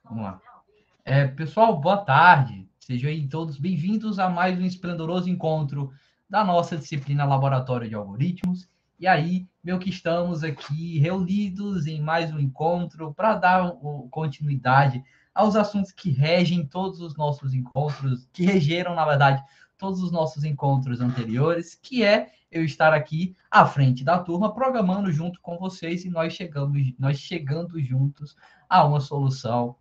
Vamos lá. Pessoal, boa tarde. Sejam aí todos bem-vindos a mais um esplendoroso encontro da nossa disciplina Laboratório de Algoritmos. E aí, meu que estamos aqui reunidos em mais um encontro para dar continuidade aos assuntos que regem todos os nossos encontros, que regeram, na verdade, todos os nossos encontros anteriores, que é eu estar aqui à frente da turma, programando junto com vocês e nós chegando juntos a uma solução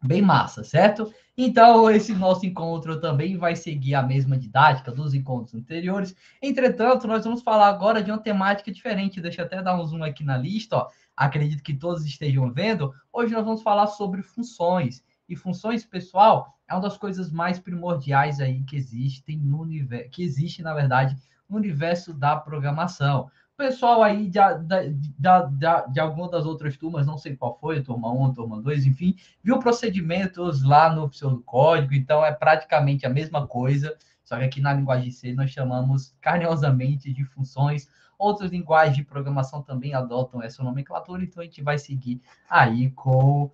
bem massa, certo? Então, esse nosso encontro também vai seguir a mesma didática dos encontros anteriores. Entretanto, nós vamos falar agora de uma temática diferente. Deixa eu até dar um zoom aqui na lista, ó. Acredito que todos estejam vendo. Hoje nós vamos falar sobre funções. E funções, pessoal, é uma das coisas mais primordiais aí que existem no universo, que existe, na verdade, no universo da programação. O pessoal aí de alguma das outras turmas, não sei qual foi, turma 1, turma 2, enfim, viu procedimentos lá no pseudocódigo, então é praticamente a mesma coisa, só que aqui na linguagem C nós chamamos carinhosamente de funções. Outras linguagens de programação também adotam essa nomenclatura, então a gente vai seguir aí com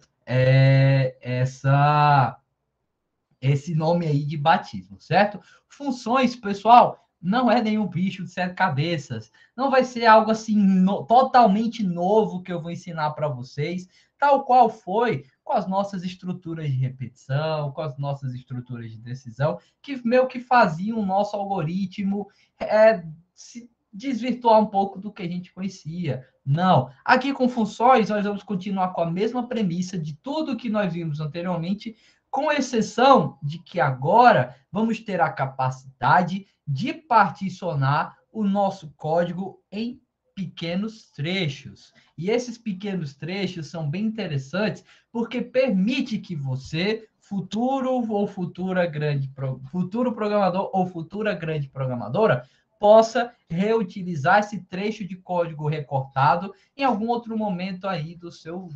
esse nome aí de batismo, certo? Funções, pessoal, não é nenhum bicho de sete cabeças. Não vai ser algo assim totalmente novo que eu vou ensinar para vocês, tal qual foi com as nossas estruturas de repetição, com as nossas estruturas de decisão, que meio que faziam o nosso algoritmo se desvirtuar um pouco do que a gente conhecia. Não. Aqui com funções, nós vamos continuar com a mesma premissa de tudo que nós vimos anteriormente, com exceção de que agora vamos ter a capacidade de particionar o nosso código em pequenos trechos. E esses pequenos trechos são bem interessantes porque permite que você, futuro programador ou futura grande programadora, possa reutilizar esse trecho de código recortado em algum outro momento aí do seu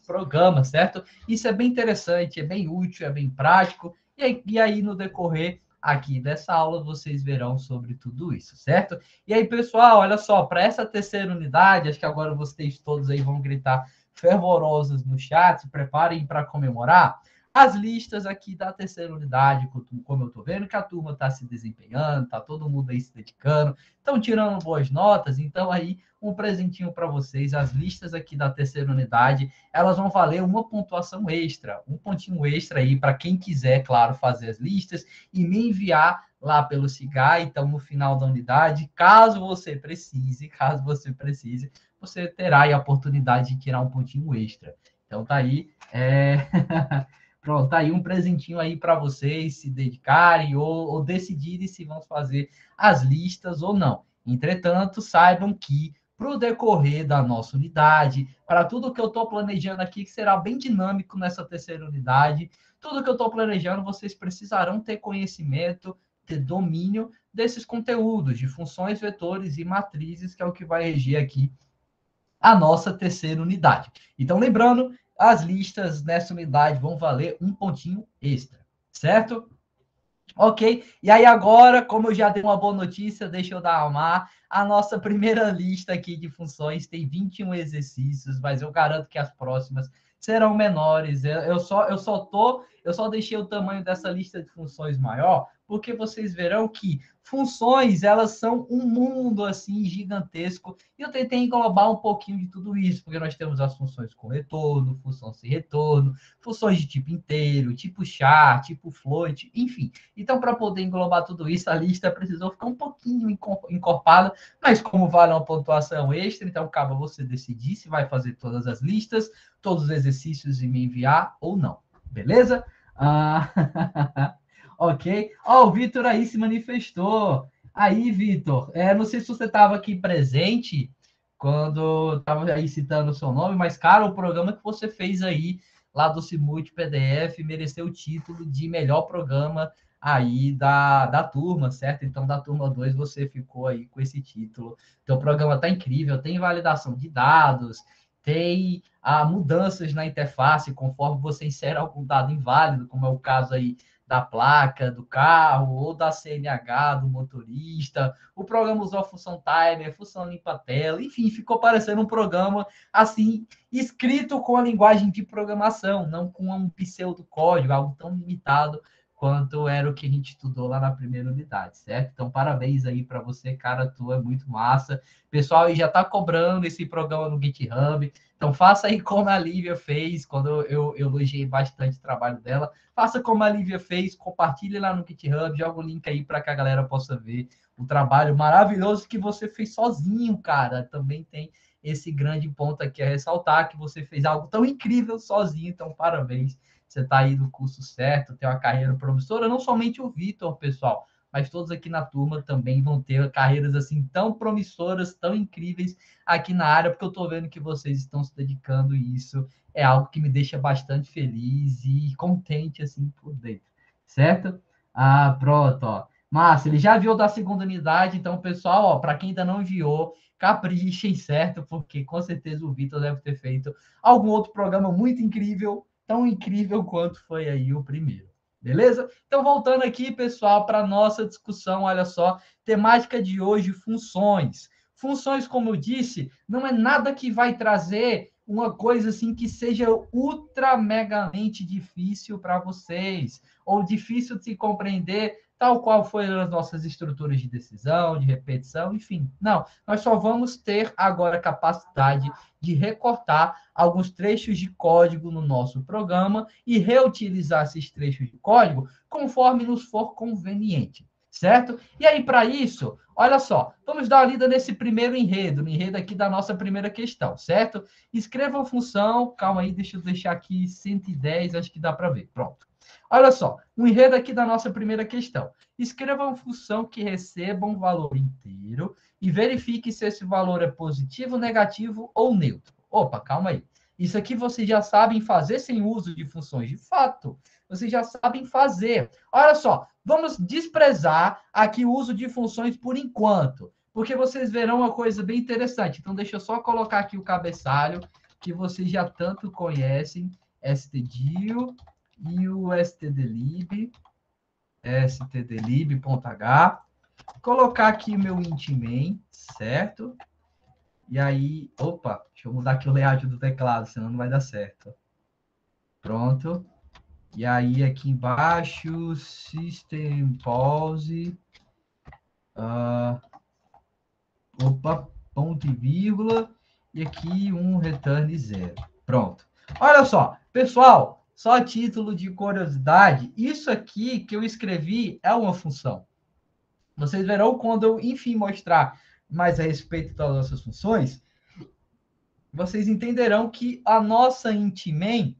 programa, certo? Isso é bem interessante, é bem útil, é bem prático. E aí, no decorrer aqui dessa aula, vocês verão sobre tudo isso, certo? E aí, pessoal, olha só, para essa terceira unidade, acho que agora vocês todos aí vão gritar fervorosos no chat, se preparem para comemorar. As listas aqui da terceira unidade, como eu estou vendo que a turma está se desempenhando, está todo mundo aí se dedicando, estão tirando boas notas, então aí um presentinho para vocês. As listas aqui da terceira unidade, elas vão valer uma pontuação extra, um pontinho extra aí para quem quiser, claro, fazer as listas e me enviar lá pelo Cigar. Então, no final da unidade, caso você precise, você terá aí a oportunidade de tirar um pontinho extra. Então, tá aí. Pronto, tá aí um presentinho aí para vocês se dedicarem ou decidirem se vão fazer as listas ou não. Entretanto, saibam que para o decorrer da nossa unidade, para tudo que eu estou planejando aqui, que será bem dinâmico nessa terceira unidade, tudo que eu estou planejando, vocês precisarão ter conhecimento, ter domínio desses conteúdos de funções, vetores e matrizes, que é o que vai reger aqui a nossa terceira unidade. Então, lembrando, as listas nessa unidade vão valer um pontinho extra, certo? Ok? E aí agora, como eu já dei uma boa notícia, deixa eu dar a nossa primeira lista aqui de funções tem 21 exercícios, mas eu garanto que as próximas serão menores. Eu só deixei o tamanho dessa lista de funções maior, porque vocês verão que funções, elas são um mundo assim gigantesco, e eu tentei englobar um pouquinho de tudo isso, porque nós temos as funções com retorno, função sem retorno, funções de tipo inteiro, tipo char, tipo float, enfim. Então, para poder englobar tudo isso, a lista precisou ficar um pouquinho encorpada, mas como vale uma pontuação extra, então cabe a você decidir se vai fazer todas as listas, todos os exercícios e me enviar ou não. Beleza? Ok. Ó, o Vitor aí se manifestou. Aí, Vitor, não sei se você estava aqui presente quando estava aí citando o seu nome, mas, cara, o programa que você fez aí lá do Simult PDF mereceu o título de melhor programa aí da turma, certo? Então, da turma 2 você ficou aí com esse título. Então, o programa tá incrível, tem validação de dados, tem mudanças na interface conforme você insere algum dado inválido, como é o caso aí da placa do carro, ou da CNH do motorista. O programa usou a função timer, função limpa-tela, enfim, ficou parecendo um programa assim, escrito com a linguagem de programação, não com um pseudocódigo, algo tão limitado quanto era o que a gente estudou lá na primeira unidade, certo? Então, parabéns aí para você, cara, tu é muito massa. Pessoal, aí já está cobrando esse programa no GitHub, então faça aí como a Lívia fez, quando eu elogiei bastante o trabalho dela, faça como a Lívia fez, compartilhe lá no GitHub, joga o link aí para que a galera possa ver o trabalho maravilhoso que você fez sozinho, cara. Também tem esse grande ponto aqui a ressaltar, que você fez algo tão incrível sozinho, então parabéns. Você está aí no curso certo, tem uma carreira promissora, não somente o Vitor, pessoal, mas todos aqui na turma também vão ter carreiras assim tão promissoras, tão incríveis aqui na área, porque eu estou vendo que vocês estão se dedicando e isso é algo que me deixa bastante feliz e contente assim por dentro, certo? Ah, pronto, ó. Márcio, ele já viu da segunda unidade, então, pessoal, ó, para quem ainda não viu, caprichem, certo? Porque com certeza o Vitor deve ter feito algum outro programa muito incrível, tão incrível quanto foi aí o primeiro. Beleza? Então, voltando aqui, pessoal, para a nossa discussão, olha só, temática de hoje, funções. Funções, como eu disse, não é nada que vai trazer uma coisa assim que seja ultra megamente difícil para vocês, ou difícil de se compreender, tal qual foram as nossas estruturas de decisão, de repetição, enfim. Não, nós só vamos ter agora a capacidade de recortar alguns trechos de código no nosso programa e reutilizar esses trechos de código conforme nos for conveniente, certo? E aí, para isso, olha só, vamos dar uma lida nesse primeiro enredo, no enredo aqui da nossa primeira questão, certo? Escreva a função, calma aí, deixa eu deixar aqui 110, acho que dá para ver, pronto. Olha só, o enredo aqui da nossa primeira questão. Escreva uma função que receba um valor inteiro e verifique se esse valor é positivo, negativo ou neutro. Opa, calma aí. Isso aqui vocês já sabem fazer sem uso de funções. De fato, vocês já sabem fazer. Olha só, vamos desprezar aqui o uso de funções por enquanto, porque vocês verão uma coisa bem interessante. Então, deixa eu só colocar aqui o cabeçalho, que vocês já tanto conhecem, stdio e o stdlib, stdlib.h. Colocar aqui o meu int main, certo? E aí, opa, deixa eu mudar aqui o layout do teclado, senão não vai dar certo. Pronto. E aí, aqui embaixo, system pause. Opa, ponto e vírgula. E aqui um return 0. Pronto. Olha só, pessoal, só a título de curiosidade, isso aqui que eu escrevi é uma função. Vocês verão quando eu, enfim, mostrar mais a respeito das nossas funções, vocês entenderão que a nossa int main,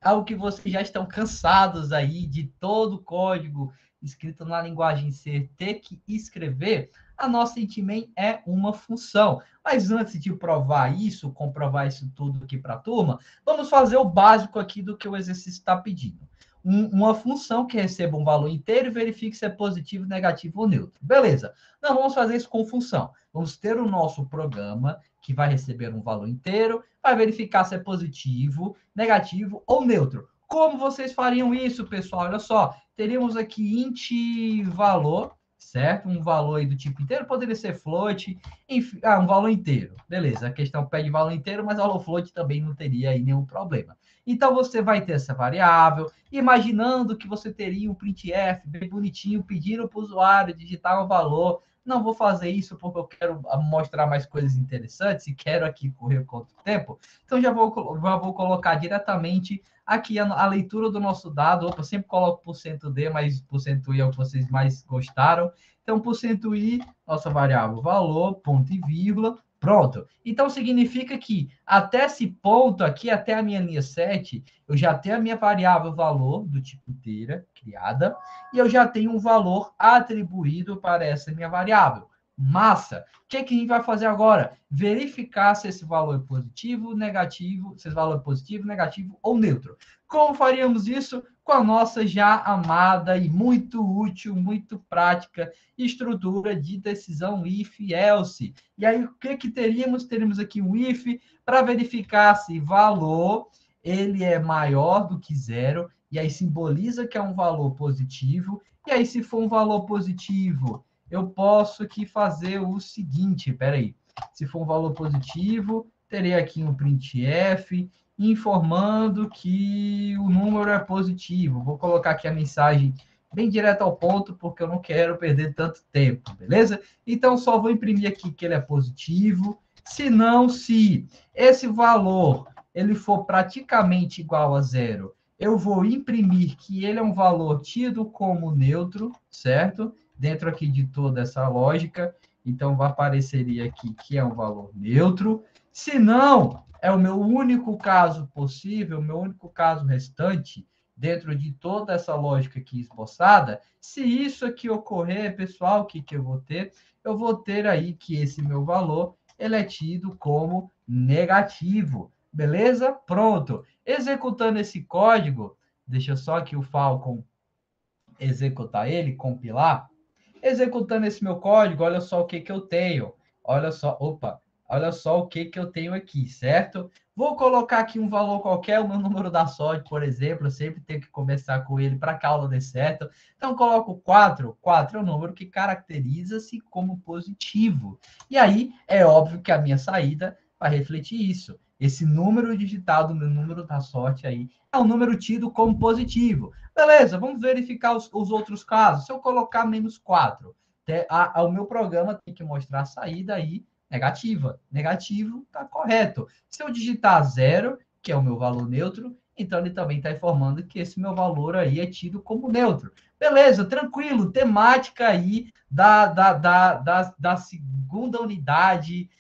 algo que vocês já estão cansados aí de todo o código escrito na linguagem C ter que escrever, a nossa int main é uma função. Mas antes de provar isso, comprovar isso tudo aqui para a turma, vamos fazer o básico aqui do que o exercício está pedindo. Uma função que receba um valor inteiro e verifique se é positivo, negativo ou neutro. Beleza. Não vamos fazer isso com função. Vamos ter o nosso programa que vai receber um valor inteiro, vai verificar se é positivo, negativo ou neutro. Como vocês fariam isso, pessoal? Olha só, teríamos aqui int valor, certo? Um valor aí do tipo inteiro, poderia ser float, enfim, um valor inteiro. Beleza, a questão pede valor inteiro, mas valor float também não teria aí nenhum problema. Então, você vai ter essa variável, imaginando que você teria um printf bem bonitinho, pedindo para o usuário digitar um valor. Não vou fazer isso porque eu quero mostrar mais coisas interessantes e quero aqui correr contra o tempo. Então, já vou colocar diretamente aqui a leitura do nosso dado. Opa, eu sempre coloco %d, mas %i é o que vocês mais gostaram. Então, %i, nossa variável valor, ponto e vírgula, pronto. Então, significa que até esse ponto aqui, até a minha linha 7, eu já tenho a minha variável valor do tipo inteira criada, e eu já tenho um valor atribuído para essa minha variável. Massa. O que, que a gente vai fazer agora? Verificar se esse valor é positivo, negativo, se esse valor é positivo, negativo ou neutro. Como faríamos isso? Com a nossa já amada e muito útil, muito prática estrutura de decisão if-else. E aí, o que, que teríamos? Teríamos aqui um if para verificar se valor ele é maior do que zero, e aí simboliza que é um valor positivo, e aí se for um valor positivo, eu posso aqui fazer o seguinte, peraí, se for um valor positivo, terei aqui um printf, informando que o número é positivo. Vou colocar aqui a mensagem bem direto ao ponto, porque eu não quero perder tanto tempo, beleza? Então, só vou imprimir aqui que ele é positivo. Se não, se esse valor ele for praticamente igual a zero, eu vou imprimir que ele é um valor tido como neutro, certo? Dentro aqui de toda essa lógica. Então, vai apareceria aqui que é um valor neutro. Se não, é o meu único caso possível, o meu único caso restante, dentro de toda essa lógica aqui esboçada. Se isso aqui ocorrer, pessoal, o que eu vou ter? Eu vou ter aí que esse meu valor, ele é tido como negativo. Beleza? Pronto. Executando esse código, deixa só aqui o Falcon executar ele, compilar. Executando esse meu código, olha só o que eu tenho. Olha só, opa, olha só o que eu tenho aqui, certo? Vou colocar aqui um valor qualquer, o meu número da sorte, por exemplo, eu sempre tenho que começar com ele para que a aula dê certo. Então, coloco 4. 4 é o número que caracteriza-se como positivo. E aí, é óbvio que a minha saída vai refletir isso. Esse número digitado, meu número da sorte aí, é um número tido como positivo. Beleza, vamos verificar os outros casos. Se eu colocar menos 4, o meu programa tem que mostrar a saída aí negativa. Negativo está correto. Se eu digitar 0, que é o meu valor neutro, então ele também está informando que esse meu valor aí é tido como neutro. Beleza, tranquilo. Temática aí da segunda unidade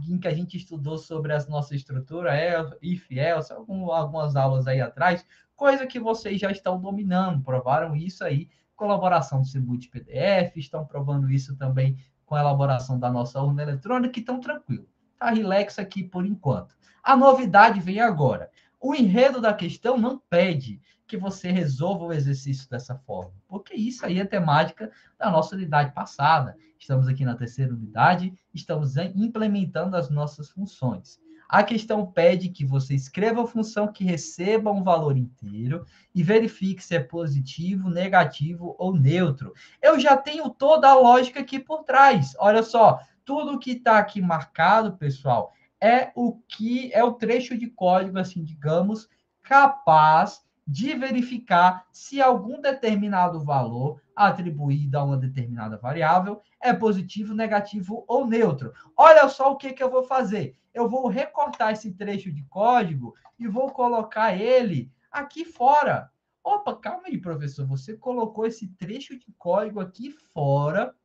em que a gente estudou sobre a nossa estrutura, if, else, algumas aulas aí atrás, coisa que vocês já estão dominando, provaram isso aí, colaboração do Cibut PDF, estão provando isso também com a elaboração da nossa urna eletrônica, então tranquilo, tá relax aqui por enquanto. A novidade vem agora. O enredo da questão não pede que você resolva o exercício dessa forma, porque isso aí é temática da nossa unidade passada. Estamos aqui na terceira unidade, estamos implementando as nossas funções. A questão pede que você escreva a função que receba um valor inteiro e verifique se é positivo, negativo ou neutro. Eu já tenho toda a lógica aqui por trás. Olha só, tudo que está aqui marcado, pessoal, é o que é o trecho de código, assim, digamos, capaz de verificar se algum determinado valor atribuído a uma determinada variável é positivo, negativo ou neutro. Olha só o que eu vou fazer. Eu vou recortar esse trecho de código e vou colocar ele aqui fora. Opa, calma aí, professor. Você colocou esse trecho de código aqui fora.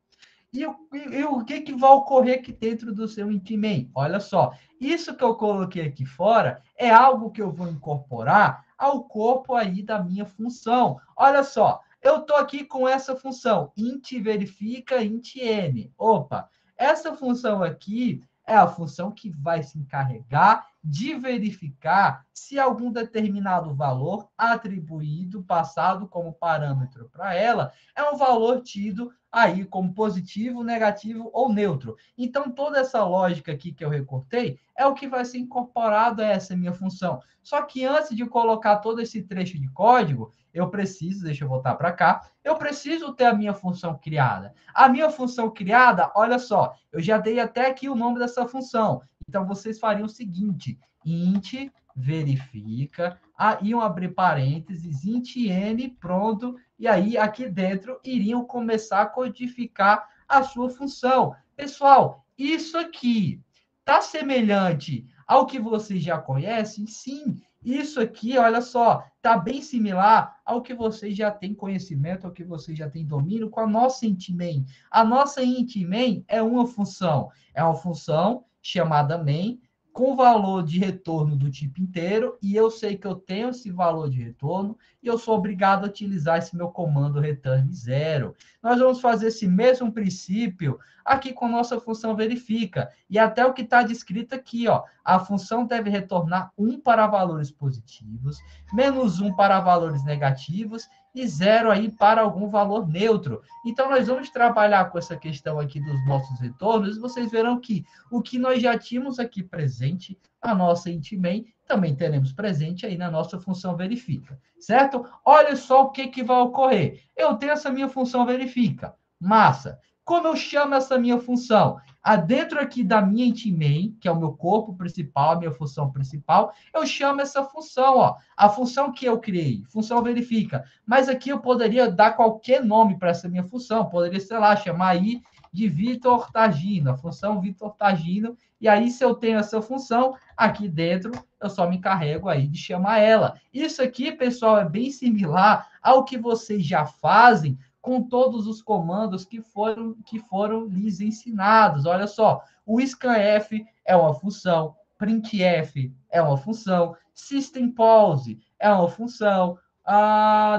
E o que vai ocorrer aqui dentro do seu Intimain? Olha só, isso que eu coloquei aqui fora é algo que eu vou incorporar ao corpo aí da minha função. Olha só, eu estou aqui com essa função, int verifica, int n. Opa, essa função aqui é a função que vai se encarregar de verificar se algum determinado valor atribuído, passado como parâmetro para ela, é um valor tido aí como positivo, negativo ou neutro. Então, toda essa lógica aqui que eu recortei é o que vai ser incorporado a essa minha função. Só que antes de colocar todo esse trecho de código, eu preciso, deixa eu voltar para cá, eu preciso ter a minha função criada. A minha função criada, olha só, eu já dei até aqui o nome dessa função. Então, vocês fariam o seguinte, int verifica, iam abrir parênteses, int n, pronto, e aí aqui dentro iriam começar a codificar a sua função. Pessoal, isso aqui está semelhante ao que vocês já conhecem? Sim, isso aqui, olha só, está bem similar ao que vocês já têm conhecimento, ao que vocês já têm domínio com a nossa intmain. A nossa intmain é uma função chamada main, com valor de retorno do tipo inteiro, e eu sei que eu tenho esse valor de retorno, e eu sou obrigado a utilizar esse meu comando return 0. Nós vamos fazer esse mesmo princípio aqui com a nossa função verifica, e até o que está descrito aqui, ó, a função deve retornar 1 para valores positivos, menos 1 para valores negativos, e 0 aí para algum valor neutro. Então, nós vamos trabalhar com essa questão aqui dos nossos retornos, e vocês verão que o que nós já tínhamos aqui presente, a nossa intmain, também teremos presente aí na nossa função verifica, certo? Olha só o que vai ocorrer. Eu tenho essa minha função verifica. Massa. Como eu chamo essa minha função? Dentro aqui da minha int-main, que é o meu corpo principal, a minha função principal, eu chamo essa função, ó, a função que eu criei, função verifica. Mas aqui eu poderia dar qualquer nome para essa minha função, poderia, sei lá, chamar aí de Vitor Tagino, a função Vitor Tagino, e aí se eu tenho essa função, aqui dentro eu só me encarrego aí de chamar ela. Isso aqui, pessoal, é bem similar ao que vocês já fazem com todos os comandos que foram lhes ensinados. Olha só, o scanf é uma função, printf é uma função, systempose é uma função.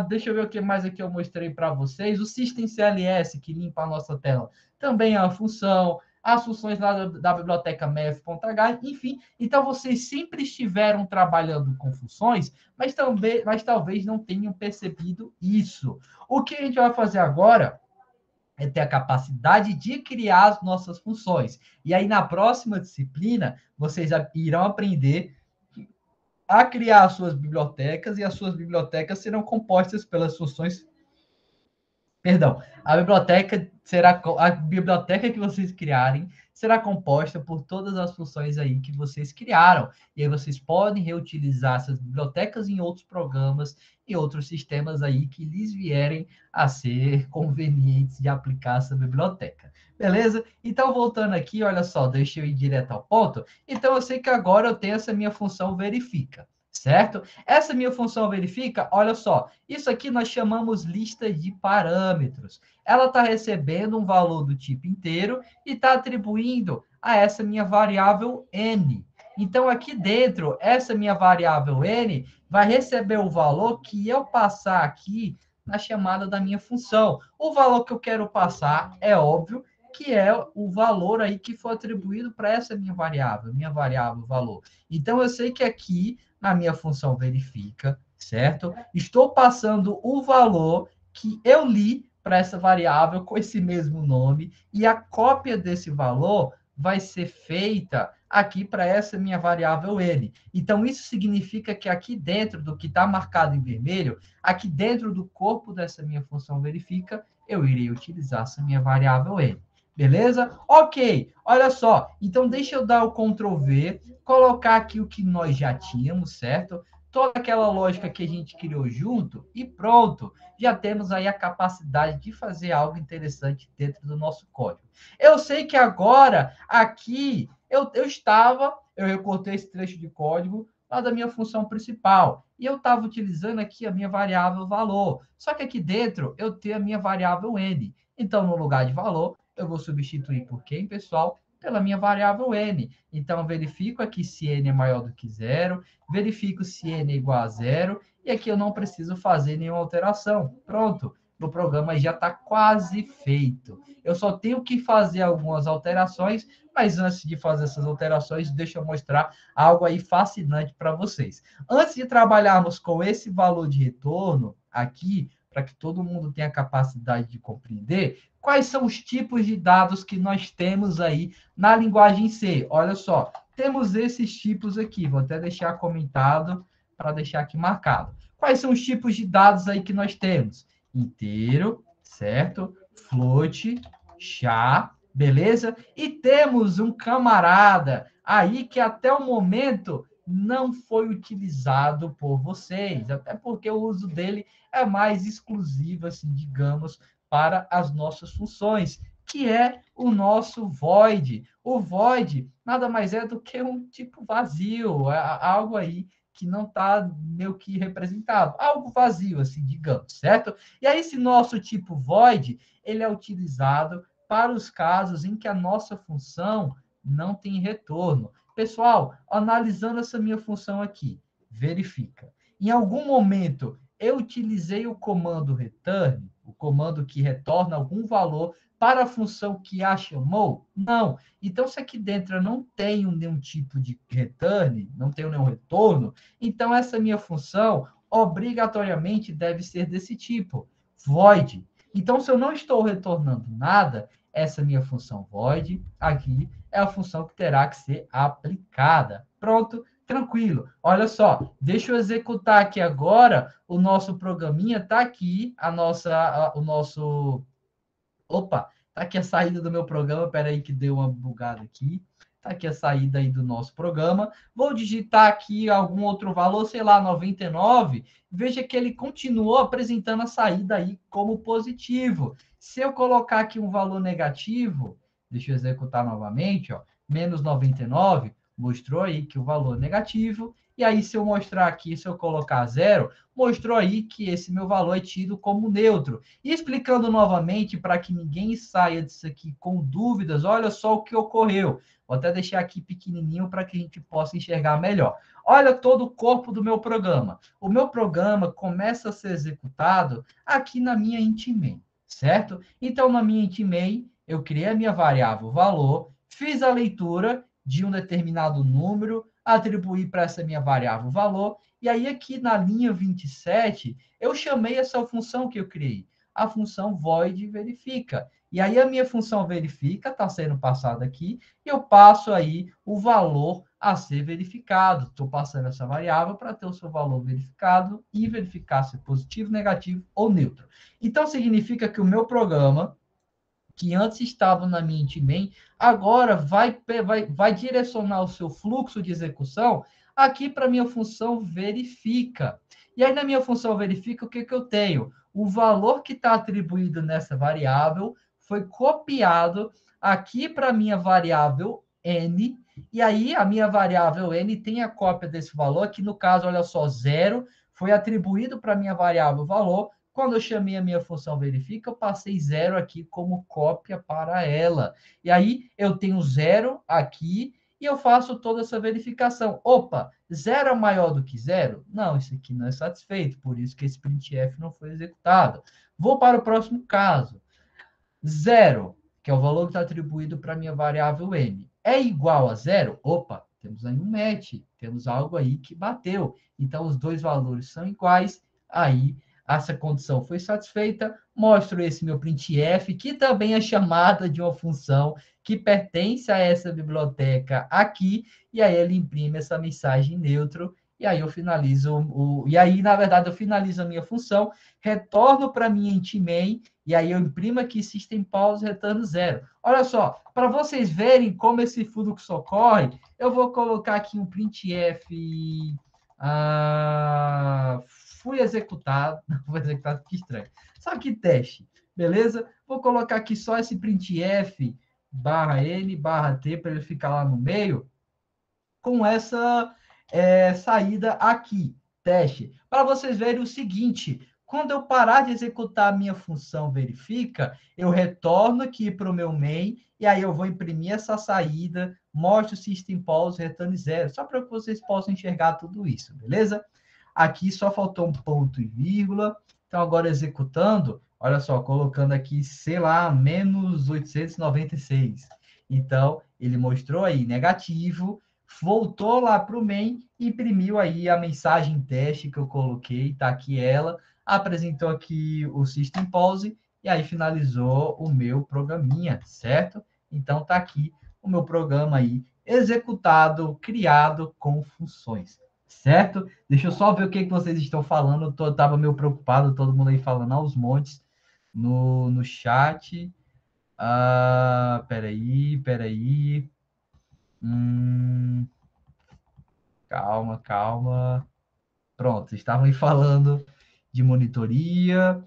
Deixa eu ver o que mais aqui eu mostrei para vocês. O systemcls, que limpa a nossa tela, também é uma função. As funções lá da biblioteca math.h, enfim. Então, vocês sempre estiveram trabalhando com funções, mas talvez não tenham percebido isso. O que a gente vai fazer agora é ter a capacidade de criar as nossas funções. E aí, na próxima disciplina, vocês irão aprender a criar as suas bibliotecas, e as suas bibliotecas serão compostas pelas funções. Perdão, a biblioteca que vocês criarem será composta por todas as funções aí que vocês criaram. E aí vocês podem reutilizar essas bibliotecas em outros programas e outros sistemas aí que lhes vierem a ser convenientes de aplicar essa biblioteca. Beleza? Então, voltando aqui, olha só, deixa eu ir direto ao ponto. Então, eu sei que agora eu tenho essa minha função verifica, certo? Essa minha função verifica, olha só, isso aqui nós chamamos lista de parâmetros. Ela está recebendo um valor do tipo inteiro e está atribuindo a essa minha variável n. Então, aqui dentro, essa minha variável n vai receber o valor que eu passar aqui na chamada da minha função. O valor que eu quero passar, é óbvio, que é o valor aí que foi atribuído para essa minha variável valor. Então, eu sei que aqui, na minha função verifica, certo? Estou passando o valor que eu li para essa variável com esse mesmo nome, e a cópia desse valor vai ser feita aqui para essa minha variável n. Então, isso significa que aqui dentro do que está marcado em vermelho, aqui dentro do corpo dessa minha função verifica, eu irei utilizar essa minha variável n. Beleza? Ok, olha só. Então, deixa eu dar o Ctrl V, colocar aqui o que nós já tínhamos, certo? Toda aquela lógica que a gente criou junto e pronto. Já temos aí a capacidade de fazer algo interessante dentro do nosso código. Eu sei que agora, aqui, eu recortei esse trecho de código lá da minha função principal. E eu estava utilizando aqui a minha variável valor. Só que aqui dentro, eu tenho a minha variável n. Então, no lugar de valor, eu vou substituir por quem, pessoal? Pela minha variável n. Então, verifico aqui se n é maior do que zero, verifico se n é igual a zero, e aqui eu não preciso fazer nenhuma alteração. Pronto, o programa já está quase feito. Eu só tenho que fazer algumas alterações, mas antes de fazer essas alterações, deixa eu mostrar algo aí fascinante para vocês. Antes de trabalharmos com esse valor de retorno aqui, para que todo mundo tenha a capacidade de compreender, quais são os tipos de dados que nós temos aí na linguagem C? Olha só, temos esses tipos aqui, vou até deixar comentado para deixar aqui marcado. Quais são os tipos de dados aí que nós temos? Inteiro, certo? Float, char, beleza? E temos um camarada aí que até o momento não foi utilizado por vocês, até porque o uso dele é mais exclusivo, assim, digamos, para as nossas funções, que é o nosso void. O void nada mais é do que um tipo vazio, algo aí que não está meio que representado, algo vazio, assim, digamos, certo? E aí, esse nosso tipo void, ele é utilizado para os casos em que a nossa função não tem retorno. Pessoal, analisando essa minha função aqui, verifica. Em algum momento, eu utilizei o comando return, o comando que retorna algum valor para a função que a chamou? Não. Então, se aqui dentro eu não tenho nenhum tipo de return, não tenho nenhum retorno, então essa minha função obrigatoriamente deve ser desse tipo, void. Então, se eu não estou retornando nada, essa minha função void aqui é a função que terá que ser aplicada. Pronto, Tranquilo. Olha só, deixa eu executar aqui agora o nosso programinha. Tá aqui o nosso. Opa, tá aqui a saída do meu programa. Espera aí que deu uma bugada aqui. Tá aqui a saída aí do nosso programa. Vou digitar aqui algum outro valor, sei lá, 99. Veja que ele continuou apresentando a saída aí como positivo. Se eu colocar aqui um valor negativo, deixa eu executar novamente, ó, menos 99, mostrou aí que o valor é negativo. E aí, se eu mostrar aqui, se eu colocar zero, mostrou aí que esse meu valor é tido como neutro. E explicando novamente, para que ninguém saia disso aqui com dúvidas, olha só o que ocorreu. Vou até deixar aqui pequenininho para que a gente possa enxergar melhor. Olha todo o corpo do meu programa. O meu programa começa a ser executado aqui na minha int.main, certo? Então, na minha int.main, eu criei a minha variável valor, fiz a leitura de um determinado número, atribuí para essa minha variável valor, e aí aqui na linha 27, eu chamei essa função que eu criei, a função void verifica. E aí a minha função verifica está sendo passada aqui, e eu passo aí o valor a ser verificado. Estou passando essa variável para ter o seu valor verificado e verificar se é positivo, negativo ou neutro. Então, significa que o meu programa, que antes estava na minha int.main, agora vai direcionar o seu fluxo de execução aqui para a minha função verifica. E aí, na minha função verifica, o que, que eu tenho? O valor que está atribuído nessa variável foi copiado aqui para a minha variável n, e aí a minha variável n tem a cópia desse valor, que no caso, olha só, 0, foi atribuído para a minha variável valor. Quando eu chamei a minha função verifica, eu passei 0 aqui como cópia para ela. E aí eu tenho 0 aqui e eu faço toda essa verificação. Opa, 0 é maior do que 0? Não, isso aqui não é satisfeito, por isso que esse printf não foi executado. Vou para o próximo caso. 0, que é o valor que está atribuído para a minha variável n, é igual a 0? Opa, temos aí um match, temos algo aí que bateu. Então, os dois valores são iguais, aí essa condição foi satisfeita, mostro esse meu printf, que também é chamada de uma função que pertence a essa biblioteca aqui, e aí ele imprime essa mensagem neutro, e aí eu finalizo e aí, na verdade, eu finalizo a minha função, retorno para minha int.main, e aí eu imprimo aqui System Pause, retorno 0. Olha só, para vocês verem como esse fluxo ocorre, eu vou colocar aqui um printf fui executado, foi executado, que estranho. Só que teste, beleza? Vou colocar aqui só esse printf barra n barra t para ele ficar lá no meio, com essa saída aqui, teste. Para vocês verem o seguinte, quando eu parar de executar a minha função verifica, eu retorno aqui para o meu main, e aí eu vou imprimir essa saída, mostro o System Pause, retorno 0, só para que vocês possam enxergar tudo isso, beleza? Aqui só faltou um ponto e vírgula, então agora executando, olha só, colocando aqui, sei lá, menos 896. Então, ele mostrou aí negativo, voltou lá para o main, imprimiu aí a mensagem teste que eu coloquei, tá aqui ela, apresentou aqui o System Pause, e aí finalizou o meu programinha, certo? Então, tá aqui o meu programa aí, executado, criado com funções, certo? Deixa eu só ver o que, que vocês estão falando, eu estava meio preocupado, todo mundo aí falando aos montes no chat. Peraí. Calma, calma. Pronto, estavam aí falando de monitoria.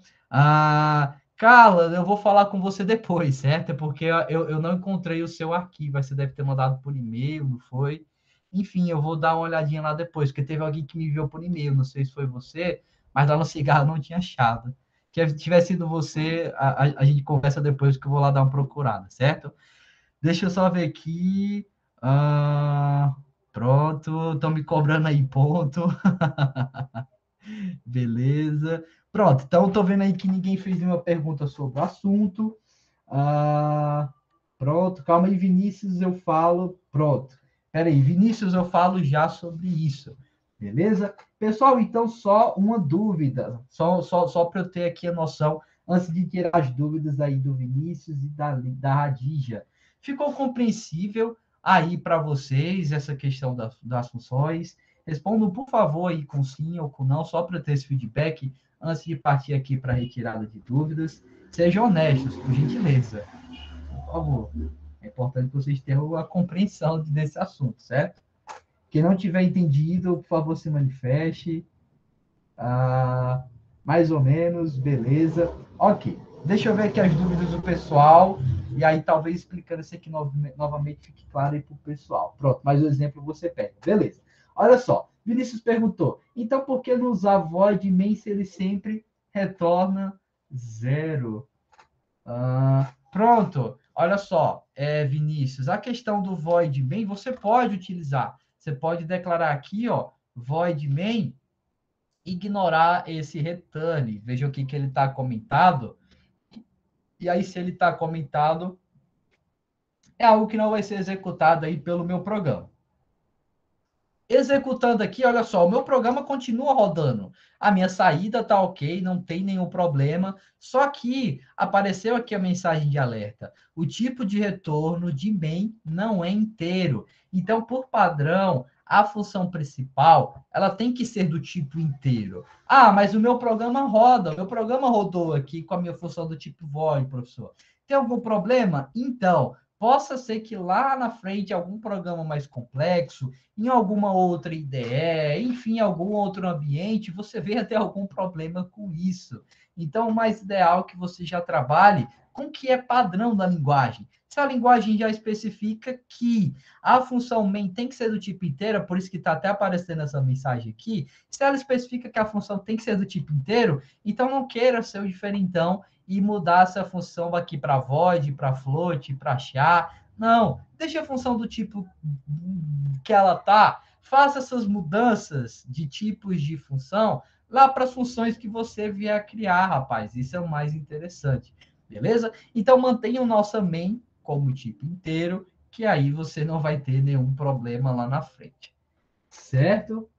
Carla, eu vou falar com você depois, certo? É porque eu não encontrei o seu arquivo. Você deve ter mandado por e-mail, não foi? Enfim, eu vou dar uma olhadinha lá depois, porque teve alguém que me enviou por e-mail. Não sei se foi você, mas lá no cigarro não tinha achado. Se tivesse sido você, a gente conversa depois, que eu vou lá dar uma procurada, certo? Deixa eu só ver aqui. Pronto, estão me cobrando aí ponto. Beleza. Pronto, então estou vendo aí que ninguém fez nenhuma pergunta sobre o assunto. Pronto, calma aí, Vinícius, eu falo. Pronto. Espera aí, Vinícius, eu falo já sobre isso. Beleza? Pessoal, então só uma dúvida, só para eu ter aqui a noção, antes de tirar as dúvidas aí do Vinícius e da Radija. Ficou compreensível aí para vocês essa questão das funções. Respondam, por favor, aí com sim ou com não, só para ter esse feedback antes de partir aqui para a retirada de dúvidas. Sejam honestos, por gentileza. Por favor. É importante que vocês tenham a compreensão desse assunto, certo? Quem não tiver entendido, por favor, se manifeste. Ah, mais ou menos, beleza. Ok. Deixa eu ver aqui as dúvidas do pessoal. E aí, talvez explicando isso aqui novamente fique claro aí para o pessoal. Pronto, mais um exemplo você pega. Beleza. Olha só. Vinícius perguntou: então por que não usar void main se ele sempre retorna zero? Pronto. Olha só, Vinícius, a questão do void main você pode utilizar. Você pode declarar aqui, ó, void main, ignorar esse return. Veja o que ele está comentado. E aí, se ele está comentado, é algo que não vai ser executado aí pelo meu programa. Executando aqui, olha só, o meu programa continua rodando. A minha saída está ok, não tem nenhum problema. Só que apareceu aqui a mensagem de alerta. O tipo de retorno de main não é inteiro. Então, por padrão, a função principal, ela tem que ser do tipo inteiro. Ah, mas o meu programa roda. O meu programa rodou aqui com a minha função do tipo void, professor. Tem algum problema? Então, possa ser que lá na frente algum programa mais complexo em alguma outra IDE, enfim, em algum outro ambiente, você venha ter algum problema com isso. Então, o mais ideal é que você já trabalhe com o que é padrão da linguagem. Se a linguagem já especifica que a função main tem que ser do tipo inteiro, por isso que está até aparecendo essa mensagem aqui, se ela especifica que a função tem que ser do tipo inteiro, então não queira ser o diferentão e mudar essa função aqui para void, para float, para char. Não, deixa a função do tipo que ela tá, faça essas mudanças de tipos de função lá para as funções que você vier a criar, rapaz. Isso é o mais interessante, beleza? Então mantenha o nosso main como tipo inteiro, que aí você não vai ter nenhum problema lá na frente, certo?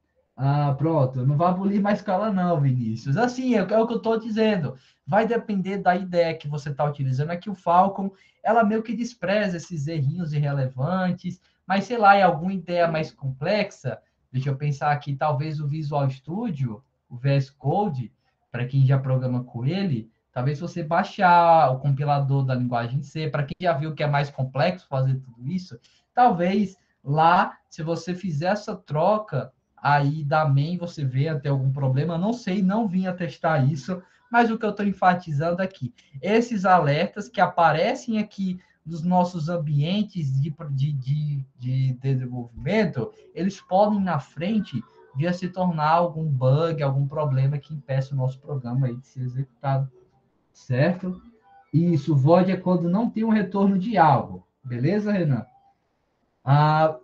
Pronto, não vai abolir mais escala não, Vinícius. Assim, é o que eu estou dizendo. Vai depender da ideia que você está utilizando. Aqui o Falcon, ela meio que despreza esses errinhos irrelevantes, mas sei lá, em alguma ideia mais complexa, deixa eu pensar aqui, talvez o Visual Studio, o VS Code, para quem já programa com ele, talvez você baixar o compilador da linguagem C, para quem já viu que é mais complexo fazer tudo isso, talvez lá, se você fizer essa troca aí da main, você vê até algum problema. Não sei, não vim a testar isso, mas o que eu estou enfatizando aqui, esses alertas que aparecem aqui nos nossos ambientes de desenvolvimento, eles podem na frente vir a se tornar algum bug, algum problema que impeça o nosso programa aí de ser executado, certo? Isso, void é quando não tem um retorno de algo. Beleza, Renan?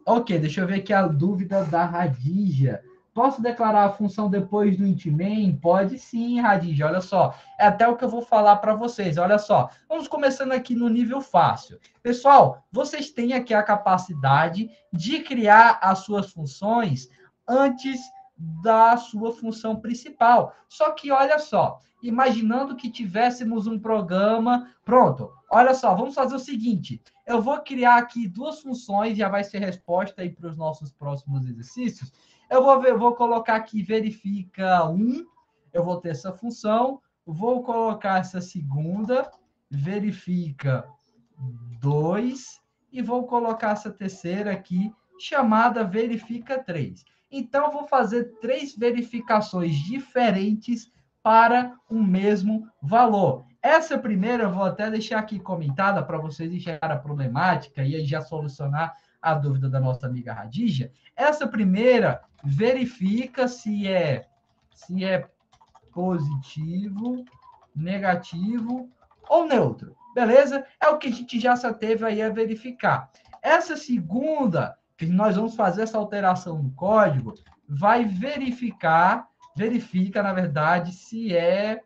Ok, deixa eu ver aqui a dúvida da Radija. Posso declarar a função depois do int main? Pode sim, Radija. Olha só, é até o que eu vou falar para vocês. Olha só, vamos começando aqui no nível fácil. Pessoal, vocês têm aqui a capacidade de criar as suas funções antes da sua função principal. Só que olha só, imaginando que tivéssemos um programa, pronto. Olha só, vamos fazer o seguinte. Eu vou criar aqui duas funções, já vai ser resposta aí para os nossos próximos exercícios. Eu vou colocar aqui verifica 1, eu vou ter essa função, vou colocar essa segunda, verifica 2, e vou colocar essa terceira aqui, chamada verifica 3. Então, eu vou fazer 3 verificações diferentes para o mesmo valor. Essa primeira eu vou até deixar aqui comentada para vocês enxergarem a problemática e aí já solucionar a dúvida da nossa amiga Radija. Essa primeira verifica se é positivo, negativo ou neutro. Beleza? É o que a gente já teve aí a verificar. Essa segunda, que nós vamos fazer essa alteração no código, vai verifica, na verdade, se é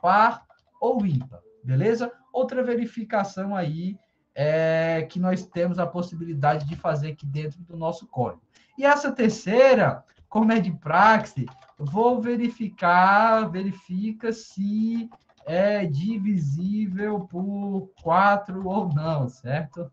par ou ímpar, beleza? Outra verificação aí que nós temos a possibilidade de fazer aqui dentro do nosso código. E essa terceira, como é de praxe, vou verifica se é divisível por 4 ou não, certo?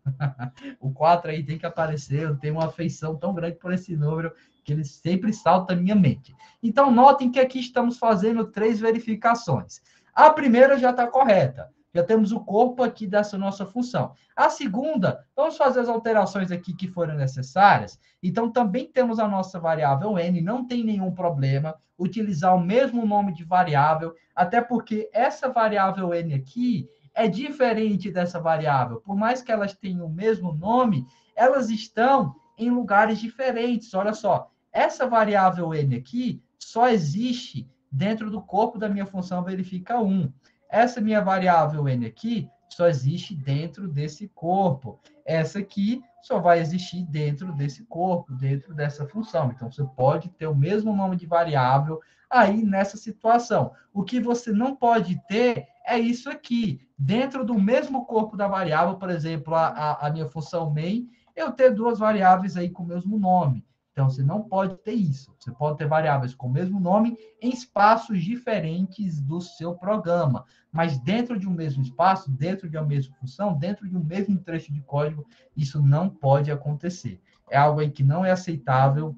O 4 aí tem que aparecer, eu tenho uma afeição tão grande por esse número que ele sempre salta na minha mente. Então, notem que aqui estamos fazendo 3 verificações. A primeira já está correta. Já temos o corpo aqui dessa nossa função. A segunda, vamos fazer as alterações aqui que foram necessárias. Então, também temos a nossa variável n, não tem nenhum problema utilizar o mesmo nome de variável, até porque essa variável n aqui é diferente dessa variável. Por mais que elas tenham o mesmo nome, elas estão em lugares diferentes. Olha só, essa variável n aqui só existe dentro do corpo da minha função verifica 1. Essa minha variável n aqui só existe dentro desse corpo. Essa aqui só vai existir dentro desse corpo, dentro dessa função. Então, você pode ter o mesmo nome de variável aí nessa situação. O que você não pode ter é isso aqui. Dentro do mesmo corpo da variável, por exemplo, a minha função main, eu ter duas variáveis aí com o mesmo nome. Então, você não pode ter isso. Você pode ter variáveis com o mesmo nome em espaços diferentes do seu programa. Mas dentro de um mesmo espaço, dentro de uma mesma função, dentro de um mesmo trecho de código, isso não pode acontecer. É algo aí que não é aceitável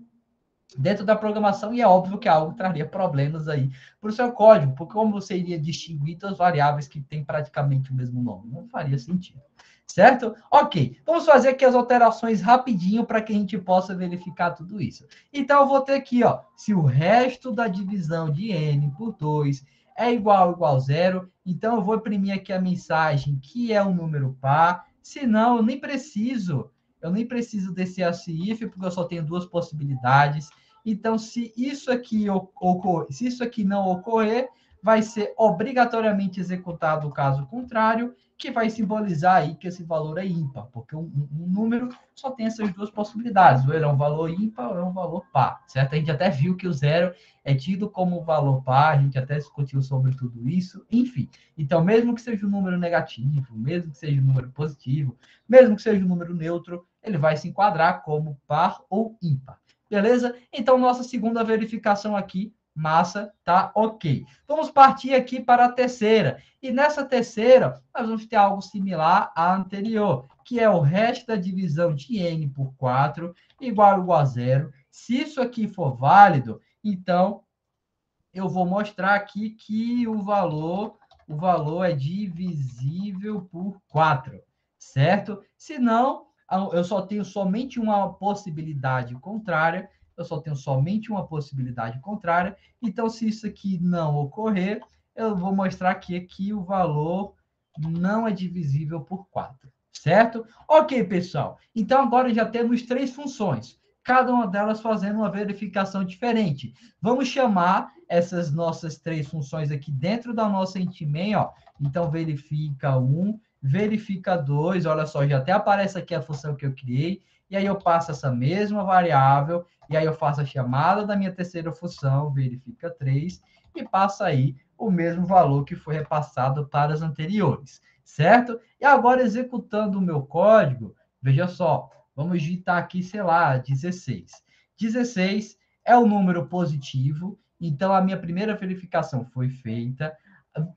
dentro da programação e é óbvio que algo traria problemas aí para o seu código, porque como você iria distinguir duas variáveis que têm praticamente o mesmo nome? Não faria sentido. Certo? Ok. Vamos fazer aqui as alterações rapidinho para que a gente possa verificar tudo isso. Então, eu vou ter aqui, ó, se o resto da divisão de n por 2 é igual a zero, então eu vou imprimir aqui a mensagem que é um número par, senão eu nem preciso desse else if, porque eu só tenho duas possibilidades. Então, se isso aqui se isso aqui não ocorrer, vai ser obrigatoriamente executado o caso contrário, que vai simbolizar aí que esse valor é ímpar, porque um número só tem essas duas possibilidades, ou ele é um valor ímpar ou é um valor par, certo? A gente até viu que o zero é tido como valor par, a gente até discutiu sobre tudo isso, enfim. Então, mesmo que seja um número negativo, mesmo que seja um número positivo, mesmo que seja um número neutro, ele vai se enquadrar como par ou ímpar. Beleza? Então, nossa segunda verificação aqui, massa, tá ok. Vamos partir aqui para a terceira. E nessa terceira, nós vamos ter algo similar à anterior, que é o resto da divisão de n por 4 igual a zero. Se isso aqui for válido, então eu vou mostrar aqui que o valor é divisível por 4, certo? Se não, eu só tenho somente uma possibilidade contrária, então, se isso aqui não ocorrer, eu vou mostrar aqui que o valor não é divisível por 4, certo? Ok, pessoal. Então, agora já temos 3 funções, cada uma delas fazendo uma verificação diferente. Vamos chamar essas nossas 3 funções aqui dentro da nossa main, ó. Então, verifica 1, verifica 2, olha só, já até aparece aqui a função que eu criei, e aí eu passo essa mesma variável, e aí eu faço a chamada da minha terceira função, verifica 3, e passa aí o mesmo valor que foi repassado para as anteriores, certo? E agora, executando o meu código, veja só, vamos digitar aqui, sei lá, 16. 16 é um número positivo, então a minha primeira verificação foi feita.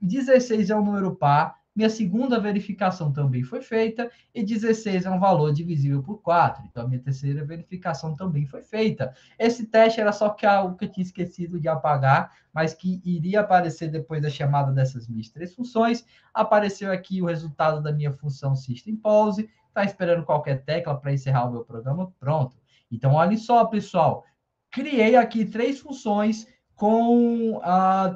16 é um número par, minha segunda verificação também foi feita, e 16 é um valor divisível por 4. Então, a minha terceira verificação também foi feita. Esse teste era só que algo que eu tinha esquecido de apagar, mas que iria aparecer depois da chamada dessas minhas 3 funções. Apareceu aqui o resultado da minha função system_pause. Está esperando qualquer tecla para encerrar o meu programa? Pronto. Então, olha só, pessoal. Criei aqui 3 funções com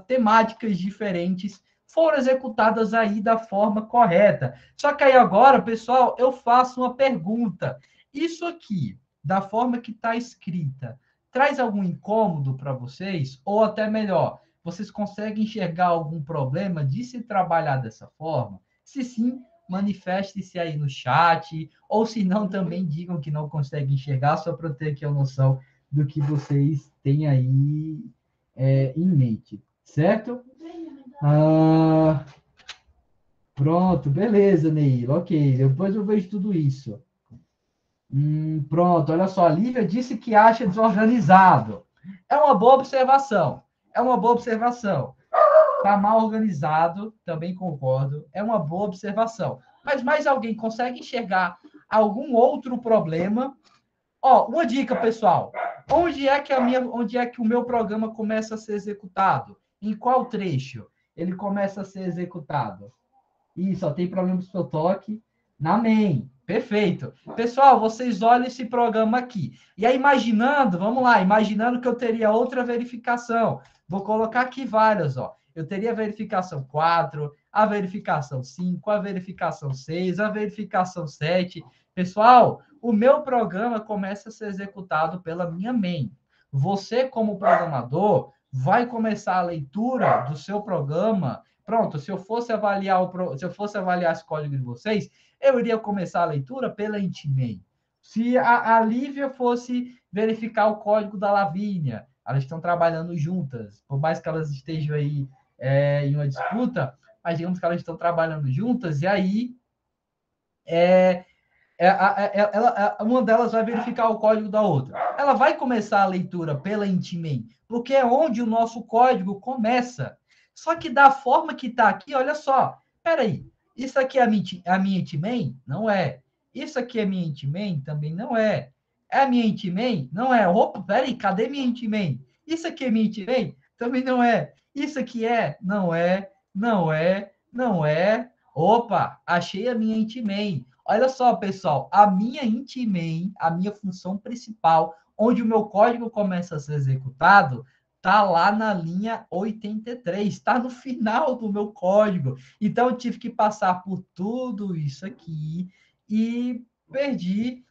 temáticas diferentes, foram executadas aí da forma correta. Só que aí agora, pessoal, eu faço uma pergunta. Isso aqui, da forma que está escrita, traz algum incômodo para vocês? Ou até melhor, vocês conseguem enxergar algum problema de se trabalhar dessa forma? Se sim, manifeste-se aí no chat, ou se não, também digam que não conseguem enxergar, só para eu ter aqui a noção do que vocês têm aí em mente, certo? Pronto, beleza, Neil. Ok, depois eu vejo tudo isso. Pronto, olha só, a Lívia disse que acha desorganizado. É uma boa observação. É uma boa observação. Está mal organizado, também concordo. É uma boa observação. Mas mais alguém consegue enxergar algum outro problema? Ó, uma dica, pessoal. Onde é que o meu programa começa a ser executado? Em qual trecho ele começa a ser executado? Ih, só tem problema com o seu toque na main. Perfeito. Pessoal, vocês olhem esse programa aqui. E aí, imaginando, vamos lá, imaginando que eu teria outra verificação. Vou colocar aqui várias, ó. Eu teria a verificação 4, a verificação 5, a verificação 6, a verificação 7. Pessoal, o meu programa começa a ser executado pela minha main. Você, como programador, vai começar a leitura do seu programa. Pronto, se eu fosse avaliar esse código de vocês, eu iria começar a leitura pela Intimate. Se a Lívia fosse verificar o código da Lavínia, elas estão trabalhando juntas, por mais que elas estejam aí em uma disputa, mas digamos que elas estão trabalhando juntas, e aí uma delas vai verificar o código da outra. Ela vai começar a leitura pela Intimate, porque é onde o nosso código começa. Só que da forma que está aqui, olha só, peraí, isso aqui é a minha Intimate? Não é. Isso aqui é minha Intimate? Também não é. É a minha Intimate? Não é. Opa, peraí, cadê minha Intimate? Isso aqui é minha Intimate? Também não é. Isso aqui é? Não é, não é, não é. Opa, achei a minha Intimate. Olha só, pessoal, a minha Intimate, a minha função principal, onde o meu código começa a ser executado, está lá na linha 83, está no final do meu código. Então, eu tive que passar por tudo isso aqui e perdi.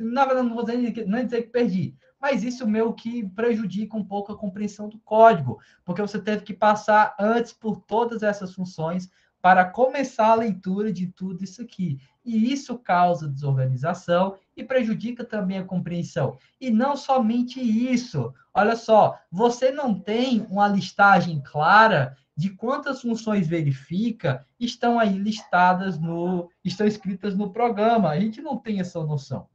Na verdade, não vou dizer que perdi, mas isso meio que prejudica um pouco a compreensão do código, porque você teve que passar antes por todas essas funções para começar a leitura de tudo isso aqui. E isso causa desorganização e prejudica também a compreensão. E não somente isso. Olha só, você não tem uma listagem clara de quantas funções verifica estão aí estão escritas no programa. A gente não tem essa noção.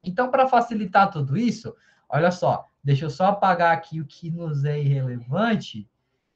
Então, para facilitar tudo isso, olha só, deixa eu só apagar aqui o que nos é irrelevante,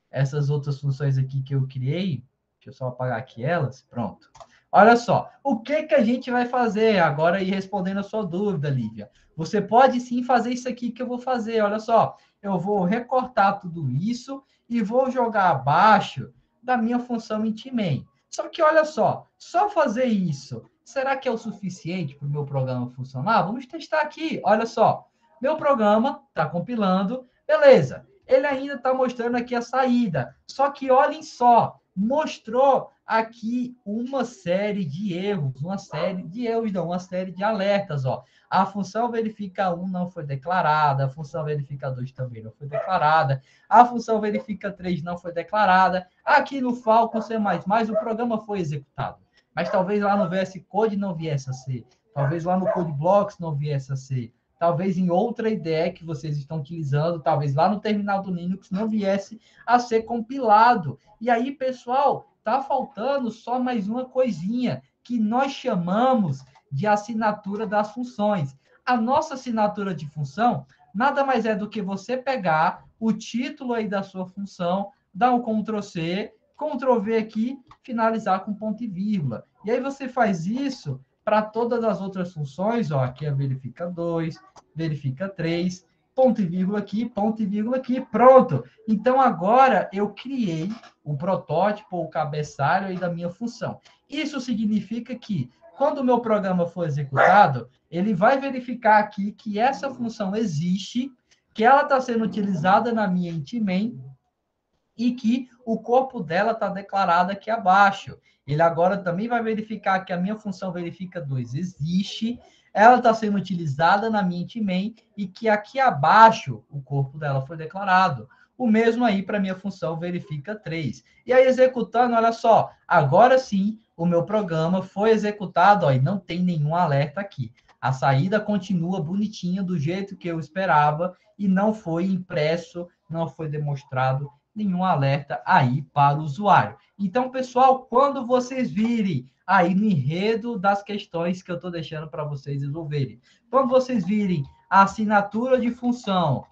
essas outras funções aqui que eu criei. Deixa eu só apagar aqui elas. Pronto. Olha só, o que que a gente vai fazer agora aí respondendo a sua dúvida, Lívia? Você pode sim fazer isso aqui que eu vou fazer. Olha só, eu vou recortar tudo isso e vou jogar abaixo da minha função intimate. Só que olha só fazer isso, será que é o suficiente para o meu programa funcionar? Vamos testar aqui. Olha só, meu programa está compilando, beleza. Ele ainda está mostrando aqui a saída. Só que olhem só, mostrou aqui uma série de erros, uma série de alertas, ó. A função verifica 1 não foi declarada, a função verifica 2 também não foi declarada, a função verifica 3 não foi declarada. Aqui no Falcon C++ o programa foi executado, mas talvez lá no VS Code não viesse a ser, talvez lá no Code Blocks não viesse a ser, talvez em outra IDE que vocês estão utilizando, talvez lá no terminal do Linux não viesse a ser compilado. E aí, pessoal, tá faltando só mais uma coisinha que nós chamamos de assinatura das funções. A nossa assinatura de função nada mais é do que você pegar o título aí da sua função, dar um Ctrl+C, Ctrl+V aqui, finalizar com ponto e vírgula. E aí você faz isso para todas as outras funções, ó, aqui é verifica 2, verifica 3, ponto e vírgula aqui, pronto. Então, agora eu criei o protótipo, o cabeçalho aí da minha função. Isso significa que, quando o meu programa for executado, ele vai verificar aqui que essa função existe, que ela está sendo utilizada na minha Intimate, e que o corpo dela está declarado aqui abaixo. Ele agora também vai verificar que a minha função verifica 2 existe, ela está sendo utilizada na minha Intimate e que aqui abaixo o corpo dela foi declarado. O mesmo aí para a minha função verifica 3. E aí, executando, olha só, agora sim o meu programa foi executado, ó, e não tem nenhum alerta aqui. A saída continua bonitinha, do jeito que eu esperava, e não foi impresso, não foi demonstrado nenhum alerta aí para o usuário. Então, pessoal, quando vocês virem aí no enredo das questões que eu estou deixando para vocês resolverem, quando vocês virem a assinatura de função,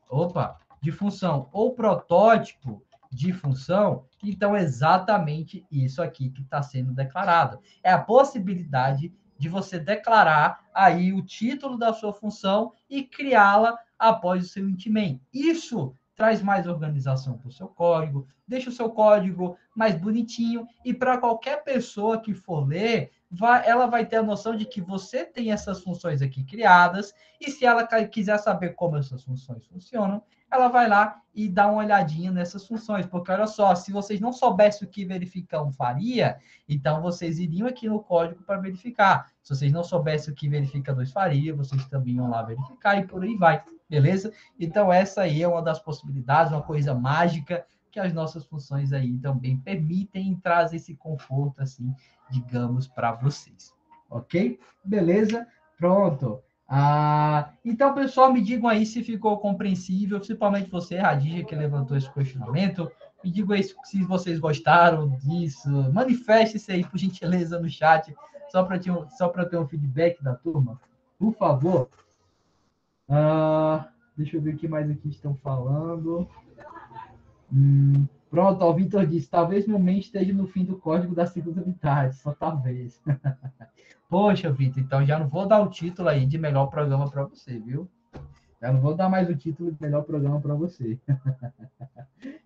opa, de função ou protótipo de função, então é exatamente isso aqui que está sendo declarado. É a possibilidade de você declarar aí o título da sua função e criá-la após o seu intimate. Isso traz mais organização para o seu código, deixa o seu código mais bonitinho, e para qualquer pessoa que for ler, ela vai ter a noção de que você tem essas funções aqui criadas, e se ela quiser saber como essas funções funcionam, ela vai lá e dá uma olhadinha nessas funções, porque olha só, se vocês não soubessem o que verificar um faria, então vocês iriam aqui no código para verificar. Se vocês não soubessem o que verifica 2 faria, vocês também iam lá verificar e por aí vai, beleza? Então essa aí é uma das possibilidades, uma coisa mágica que as nossas funções aí também permitem e trazem esse conforto, assim, digamos, para vocês. Ok? Beleza? Pronto. Então, pessoal, me digam aí se ficou compreensível, principalmente você, Radija, que levantou esse questionamento. Me digam aí se vocês gostaram disso. Manifeste-se aí, por gentileza, no chat, só para ter um feedback da turma. Por favor. Deixa eu ver o que mais aqui estão falando. Pronto, o Vitor disse, talvez o momento esteja no fim do código da segunda metade, só talvez. Poxa, Vitor, então já não vou dar o título aí de melhor programa para você, viu? Já não vou dar mais o título de melhor programa para você.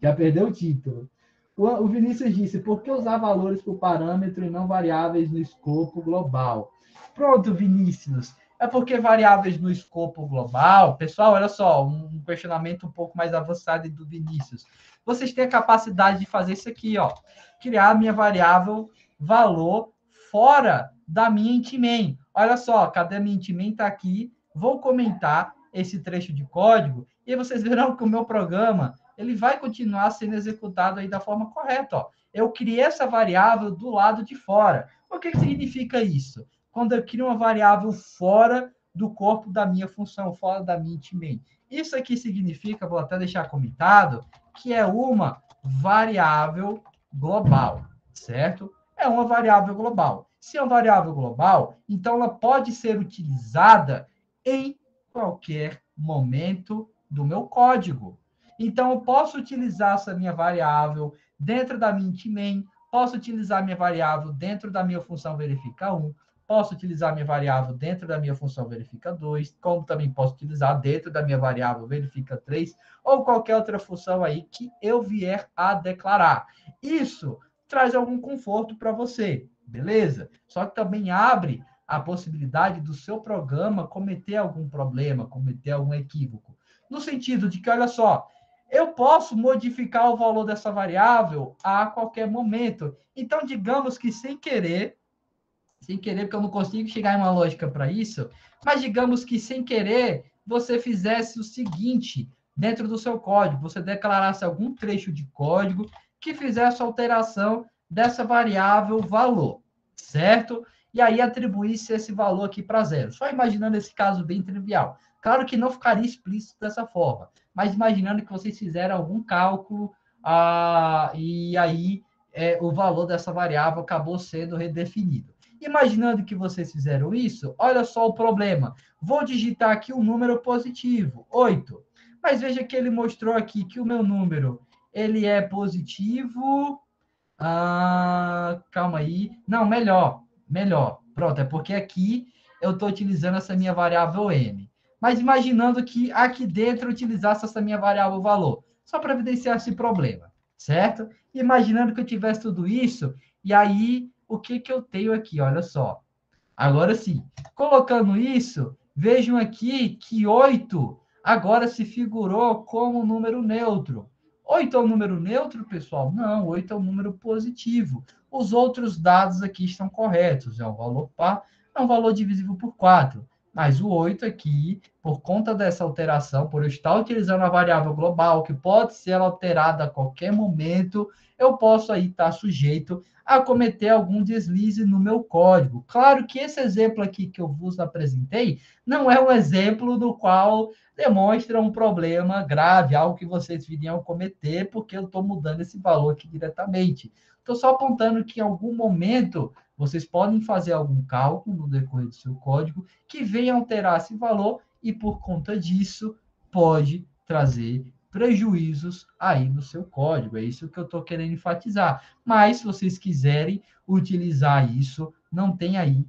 Já perdeu o título. O Vinícius disse, por que usar valores por parâmetro e não variáveis no escopo global? Pronto, Vinícius. É porque variáveis no escopo global... Pessoal, olha só, um questionamento um pouco mais avançado do Vinícius. Vocês têm a capacidade de fazer isso aqui, ó. Criar a minha variável valor fora da minha intmain. Olha só, cadê a minha intmain? Está aqui. Vou comentar esse trecho de código e vocês verão que o meu programa ele vai continuar sendo executado aí da forma correta. Ó. Eu criei essa variável do lado de fora. O que significa isso? Quando eu crio uma variável fora do corpo da minha função, fora da minha intmain. Isso aqui significa, vou até deixar comentado, que é uma variável global, certo? É uma variável global. Se é uma variável global, então ela pode ser utilizada em qualquer momento do meu código. Então, eu posso utilizar essa minha variável dentro da minha intmain, posso utilizar minha variável dentro da minha função verifica 1, posso utilizar minha variável dentro da minha função verifica 2, como também posso utilizar dentro da minha variável verifica 3, ou qualquer outra função aí que eu vier a declarar. Isso traz algum conforto para você, beleza? Só que também abre a possibilidade do seu programa cometer algum problema, cometer algum equívoco. No sentido de que, olha só, eu posso modificar o valor dessa variável a qualquer momento. Então, digamos que sem querer, porque eu não consigo chegar em uma lógica para isso, mas digamos que sem querer você fizesse o seguinte dentro do seu código, você declarasse algum trecho de código que fizesse alteração dessa variável valor, certo? E aí atribuísse esse valor aqui para zero. Só imaginando esse caso bem trivial. Claro que não ficaria explícito dessa forma, mas imaginando que vocês fizeram algum cálculo e aí o valor dessa variável acabou sendo redefinido. Imaginando que vocês fizeram isso, olha só o problema. Vou digitar aqui um número positivo, 8. Mas veja que ele mostrou aqui que o meu número ele é positivo. Calma aí. Não, melhor. Pronto, é porque aqui eu estou utilizando essa minha variável m. Mas imaginando que aqui dentro eu utilizasse essa minha variável valor, só para evidenciar esse problema, certo? Imaginando que eu tivesse tudo isso, e aí o que eu tenho aqui? Olha só. Agora sim, colocando isso, vejam aqui que 8 agora se figurou como número neutro. 8 é um número neutro, pessoal? Não, 8 é um número positivo. Os outros dados aqui estão corretos. É um valor par, é um valor divisível por 4. Mas o 8 aqui, por conta dessa alteração, por eu estar utilizando a variável global, que pode ser alterada a qualquer momento, eu posso aí estar sujeito a cometer algum deslize no meu código. Claro que esse exemplo aqui que eu vos apresentei não é um exemplo do qual demonstra um problema grave, algo que vocês viriam cometer, porque eu estou mudando esse valor aqui diretamente. Estou só apontando que em algum momento vocês podem fazer algum cálculo no decorrer do seu código que venha alterar esse valor e, por conta disso, pode trazer prejuízos aí no seu código. É isso que eu estou querendo enfatizar. Mas, se vocês quiserem utilizar isso, não tem aí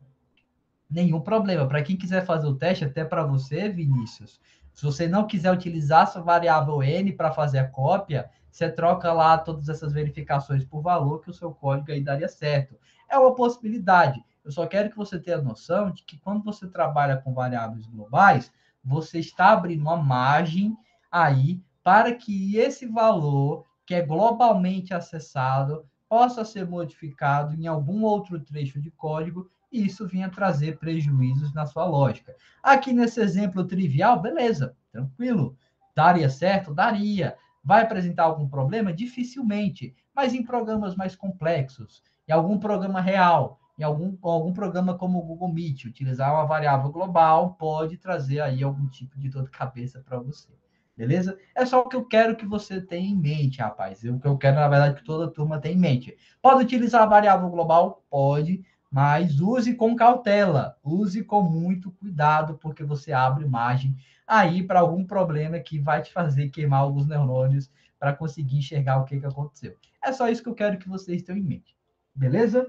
nenhum problema. Para quem quiser fazer o teste, até para você, Vinícius, se você não quiser utilizar sua variável n para fazer a cópia, você troca lá todas essas verificações por valor que o seu código aí daria certo. É uma possibilidade. Eu só quero que você tenha noção de que quando você trabalha com variáveis globais, você está abrindo uma margem aí para que esse valor, que é globalmente acessado, possa ser modificado em algum outro trecho de código e isso vinha trazer prejuízos na sua lógica. Aqui nesse exemplo trivial, beleza, tranquilo. Daria certo? Daria. Vai apresentar algum problema? Dificilmente. Mas em programas mais complexos, em algum programa real, em algum programa como o Google Meet, utilizar uma variável global pode trazer aí algum tipo de dor de cabeça para você. Beleza? É só o que eu quero que você tenha em mente, rapaz. O que eu quero, na verdade, que toda turma tenha em mente. Pode utilizar a variável global? Pode, mas use com cautela, use com muito cuidado, porque você abre margem aí para algum problema que vai te fazer queimar alguns neurônios para conseguir enxergar o que aconteceu. É só isso que eu quero que vocês tenham em mente. Beleza?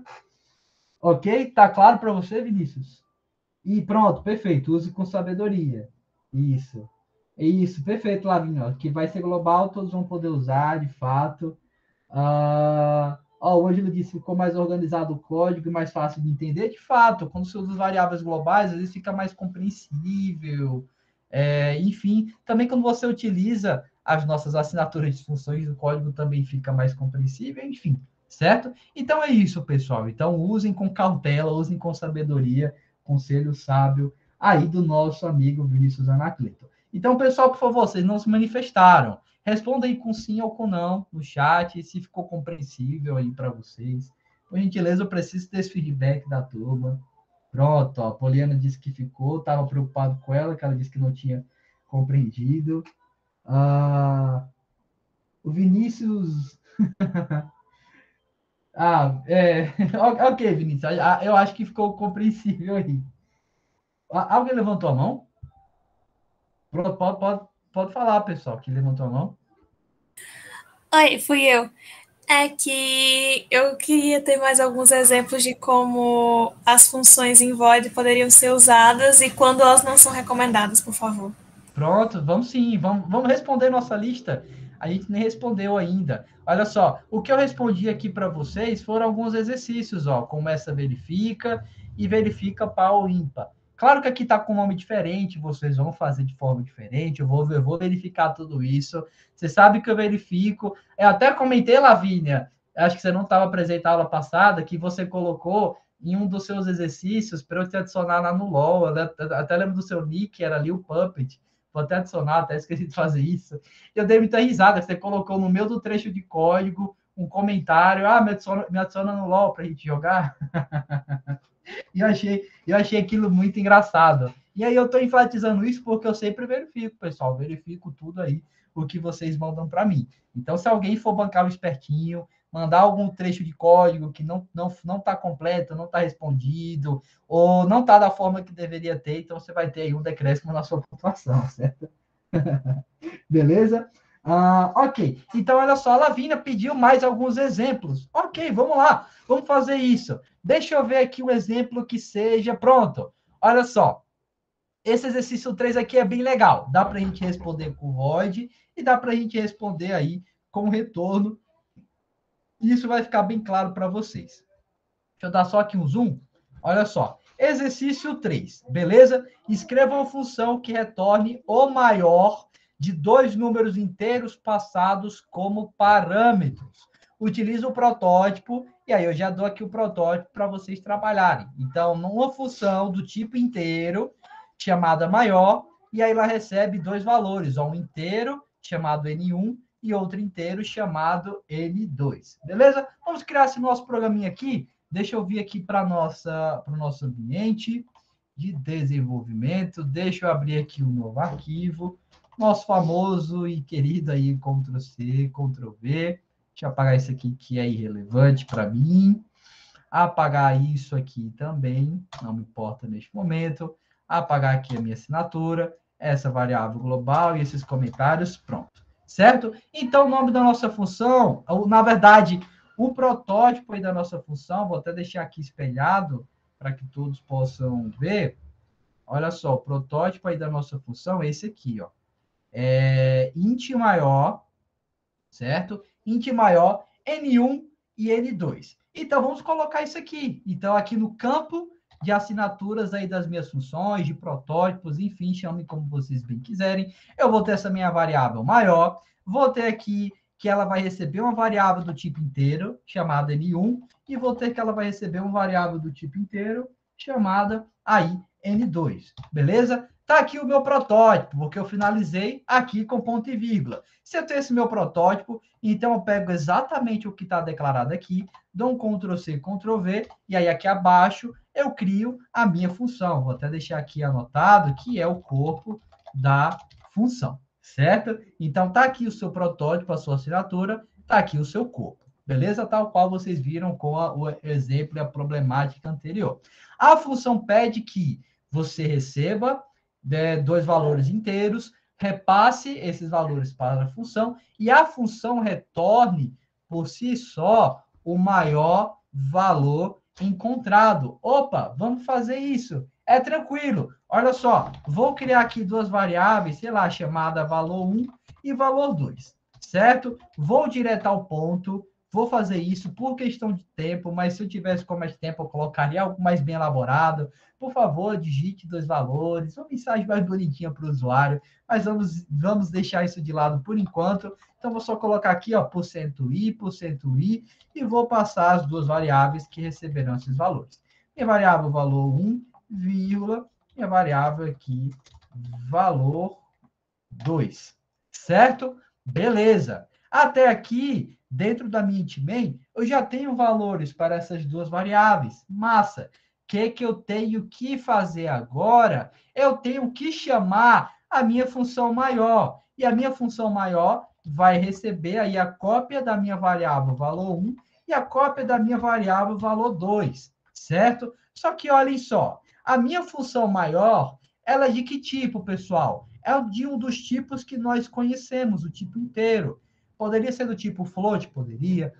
Ok? Tá claro para você, Vinícius? E pronto, perfeito. Use com sabedoria. Isso. Isso, perfeito, Lavinho. Que vai ser global, todos vão poder usar, de fato. O Ângelo disse que ficou mais organizado o código e mais fácil de entender. De fato, quando você usa variáveis globais, às vezes fica mais compreensível. Enfim, também quando você utiliza as nossas assinaturas de funções, o código também fica mais compreensível, enfim, certo? Então é isso, pessoal. Então usem com cautela, usem com sabedoria, conselho sábio aí do nosso amigo Vinícius Anacleto. Então, pessoal, por favor, vocês não se manifestaram. Responda aí com sim ou com não no chat, se ficou compreensível aí para vocês. Por gentileza, eu preciso desse feedback da turma. Pronto, ó, a Poliana disse que ficou, estava preocupado com ela, que ela disse que não tinha compreendido. O Vinícius. Ok, Vinícius, eu acho que ficou compreensível aí. Alguém levantou a mão? Pronto, pode falar, pessoal, que levantou a mão. Oi, fui eu. É que eu queria ter mais alguns exemplos de como as funções em Void poderiam ser usadas e quando elas não são recomendadas, por favor. Pronto, vamos sim, vamos responder nossa lista. A gente nem respondeu ainda. Olha só, o que eu respondi aqui para vocês foram alguns exercícios, ó, como essa verifica e verifica par ou ímpar. Claro que aqui está com um nome diferente, vocês vão fazer de forma diferente, eu vou verificar tudo isso. Você sabe que eu verifico. Eu até comentei, Lavínia, acho que você não estava presente na aula passada, que você colocou em um dos seus exercícios para eu te adicionar lá no LOL. Eu até lembro do seu nick, era ali o Puppet. Vou até adicionar, até esqueci de fazer isso. Eu dei muita risada, você colocou no meio do trecho de código um comentário, me adiciona no LOL para a gente jogar. E eu achei aquilo muito engraçado. E aí eu estou enfatizando isso porque eu sempre verifico, pessoal, verifico tudo aí, o que vocês mandam para mim. Então, se alguém for bancar o espertinho, mandar algum trecho de código que não está completo, não está respondido, ou não está da forma que deveria ter, então você vai ter aí um decréscimo na sua pontuação, certo? Beleza? Ok. Então, olha só, a Lavina pediu mais alguns exemplos. Ok, vamos lá. Vamos fazer isso. Deixa eu ver aqui um exemplo que seja pronto. Olha só. Esse exercício 3 aqui é bem legal. Dá para a gente responder com void e dá para a gente responder aí com retorno. Isso vai ficar bem claro para vocês. Deixa eu dar só aqui um zoom. Olha só. Exercício 3, beleza? Escreva uma função que retorne o maior de dois números inteiros passados como parâmetros. Utilize o protótipo, e aí eu já dou aqui o protótipo para vocês trabalharem. Então, uma função do tipo inteiro, chamada maior, e aí ela recebe dois valores, um inteiro, chamado N1, e outro inteiro, chamado N2. Beleza? Vamos criar esse nosso programinha aqui. Deixa eu vir aqui para o nosso ambiente de desenvolvimento. Deixa eu abrir aqui um novo arquivo. Nosso famoso e querido aí, Ctrl+C, Ctrl+V. Deixa eu apagar isso aqui que é irrelevante para mim. Apagar isso aqui também, não me importa neste momento. Apagar aqui a minha assinatura, essa variável global e esses comentários. Pronto. certo? Então, o nome da nossa função, na verdade, o protótipo aí da nossa função, vou até deixar aqui espelhado para que todos possam ver. Olha só, o protótipo aí da nossa função é esse aqui, ó. É int maior, certo? Int maior N1 e N2. Então, vamos colocar isso aqui. Então, aqui no campo de assinaturas aí das minhas funções, de protótipos, enfim, chamem como vocês bem quiserem. Eu vou ter essa minha variável maior, vou ter aqui que ela vai receber uma variável do tipo inteiro, chamada N1, e vou ter que ela vai receber uma variável do tipo inteiro, chamada aí N2, beleza? Tá aqui o meu protótipo, porque eu finalizei aqui com ponto e vírgula. Se eu tenho esse meu protótipo, então eu pego exatamente o que está declarado aqui, dou um Ctrl+C, Ctrl+V, e aí aqui abaixo eu crio a minha função. Vou até deixar aqui anotado que é o corpo da função, certo? Então, tá aqui o seu protótipo, a sua assinatura, tá aqui o seu corpo, beleza? Tal qual vocês viram com o exemplo e a problemática anterior. A função pede que você receba dois valores inteiros, repasse esses valores para a função e a função retorne por si só o maior valor encontrado. Opa, vamos fazer isso. É tranquilo. Olha só, vou criar aqui duas variáveis, sei lá, chamada valor 1 e valor 2, certo? Vou direto ao ponto, vou fazer isso por questão de tempo, mas se eu tivesse com mais tempo, eu colocaria algo mais bem elaborado. Por favor, digite dois valores, uma mensagem mais bonitinha para o usuário, mas vamos deixar isso de lado por enquanto. Então, vou só colocar aqui, ó, %i, e vou passar as duas variáveis que receberão esses valores. Minha variável valor 1, vírgula, minha variável aqui, valor 2, certo? Beleza. Até aqui, dentro da minha int.main, eu já tenho valores para essas duas variáveis. Massa. O que eu tenho que fazer agora? Eu tenho que chamar a minha função maior. E a minha função maior vai receber aí a cópia da minha variável valor 1 e a cópia da minha variável valor 2, certo? Só que olhem só, a minha função maior, ela é de que tipo, pessoal? É de um dos tipos que nós conhecemos, o tipo inteiro. Poderia ser do tipo float? Poderia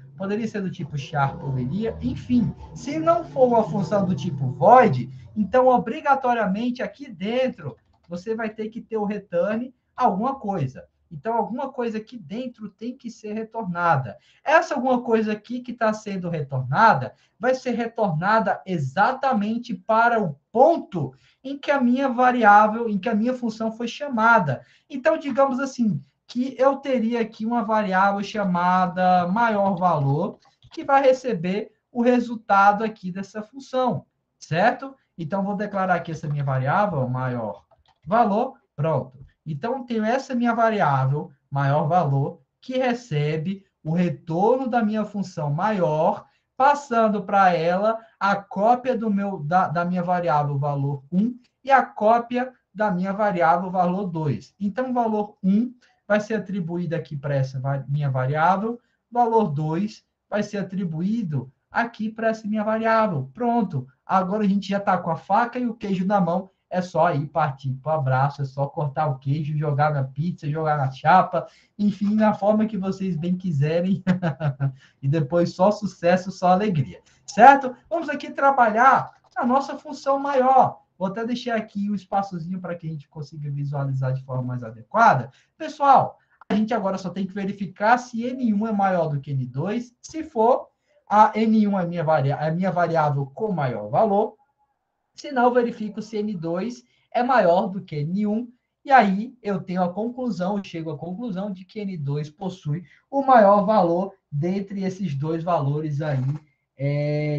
ser do tipo char? Poderia. Enfim, se não for uma função do tipo void, então obrigatoriamente aqui dentro você vai ter que ter o return alguma coisa. Então, alguma coisa aqui dentro tem que ser retornada. Essa alguma coisa aqui que está sendo retornada vai ser retornada exatamente para o ponto em que a minha variável, em que a minha função foi chamada. Então, digamos assim, que eu teria aqui uma variável chamada maior valor, que vai receber o resultado aqui dessa função, certo? Então, vou declarar aqui essa minha variável, maior valor, pronto. Então, tenho essa minha variável, maior valor, que recebe o retorno da minha função maior, passando para ela a cópia da minha variável valor 1 e a cópia da minha variável valor 2. Então, o valor 1 vai ser atribuído aqui para essa minha variável, valor 2 vai ser atribuído aqui para essa minha variável. Pronto, agora a gente já está com a faca e o queijo na mão, é só ir partir para o abraço, é só cortar o queijo, jogar na pizza, jogar na chapa, enfim, na forma que vocês bem quiserem. E depois só sucesso, só alegria. Certo? Vamos aqui trabalhar a nossa função maior. Vou até deixar aqui o espaçozinho para que a gente consiga visualizar de forma mais adequada. Pessoal, a gente agora só tem que verificar se N1 é maior do que N2. Se for, a N1 é minha variável com maior valor. Se não, verifico se N2 é maior do que N1, e aí eu tenho a conclusão, eu chego à conclusão de que N2 possui o maior valor dentre esses dois valores aí